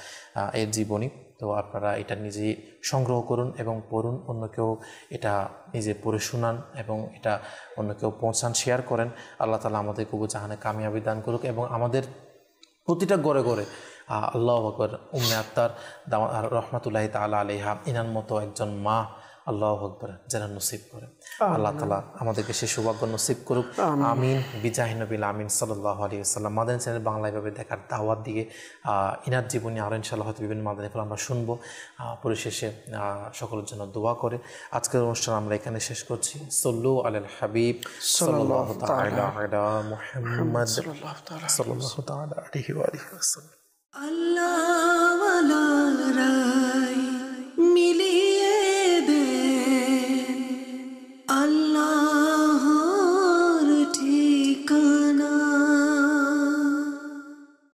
এর জীবনী। তো আপনারা এটা নিজেই সংগ্রহ করুন এবং পড়ুন, অন্যকেও এটা নিজে পড়ে শোনান এবং এটা অন্যকেও পৌঁছান, শেয়ার করেন। আল্লাহ তাআলা আমাদের কবুল জাহানে কামিয়াবি দান করুক এবং আমাদের প্রতিটা ঘরে ঘরে আল্লাহু আকবার উম্মে আত্তার রহমাতুল্লাহি তাআলা আলাইহা ইনার মতো একজন মা আল্লাহু আকবার যেন নসিব করে। আল্লাহ তাআলা আমাদেরকে সেই সৌভাগ্য নসিব করুক, আমিন। বিজাহি নবিল আমিন সাল্লাল্লাহু আলাইহি ওয়াসাল্লাম। মাদানী চ্যানেল বাংলায় ভাবে দেখার দাওয়াত দিয়ে ইনার জীবনী আরও ইনশাআল্লাহ হয়তো বিভিন্ন মাদানী ফল আমরা শুনবো। পরিশেষে সকলের জন্য দোয়া করে আজকের অনুষ্ঠান আমরা এখানে শেষ করছি। সল্লু আলাল হাবিব সাল্লাল্লাহু তাআলা আলা মুহাম্মদ সাল্লাল্লাহু তাআলা আলাইহি ওয়া আলিহি ওয়াসাল্লাম। Allah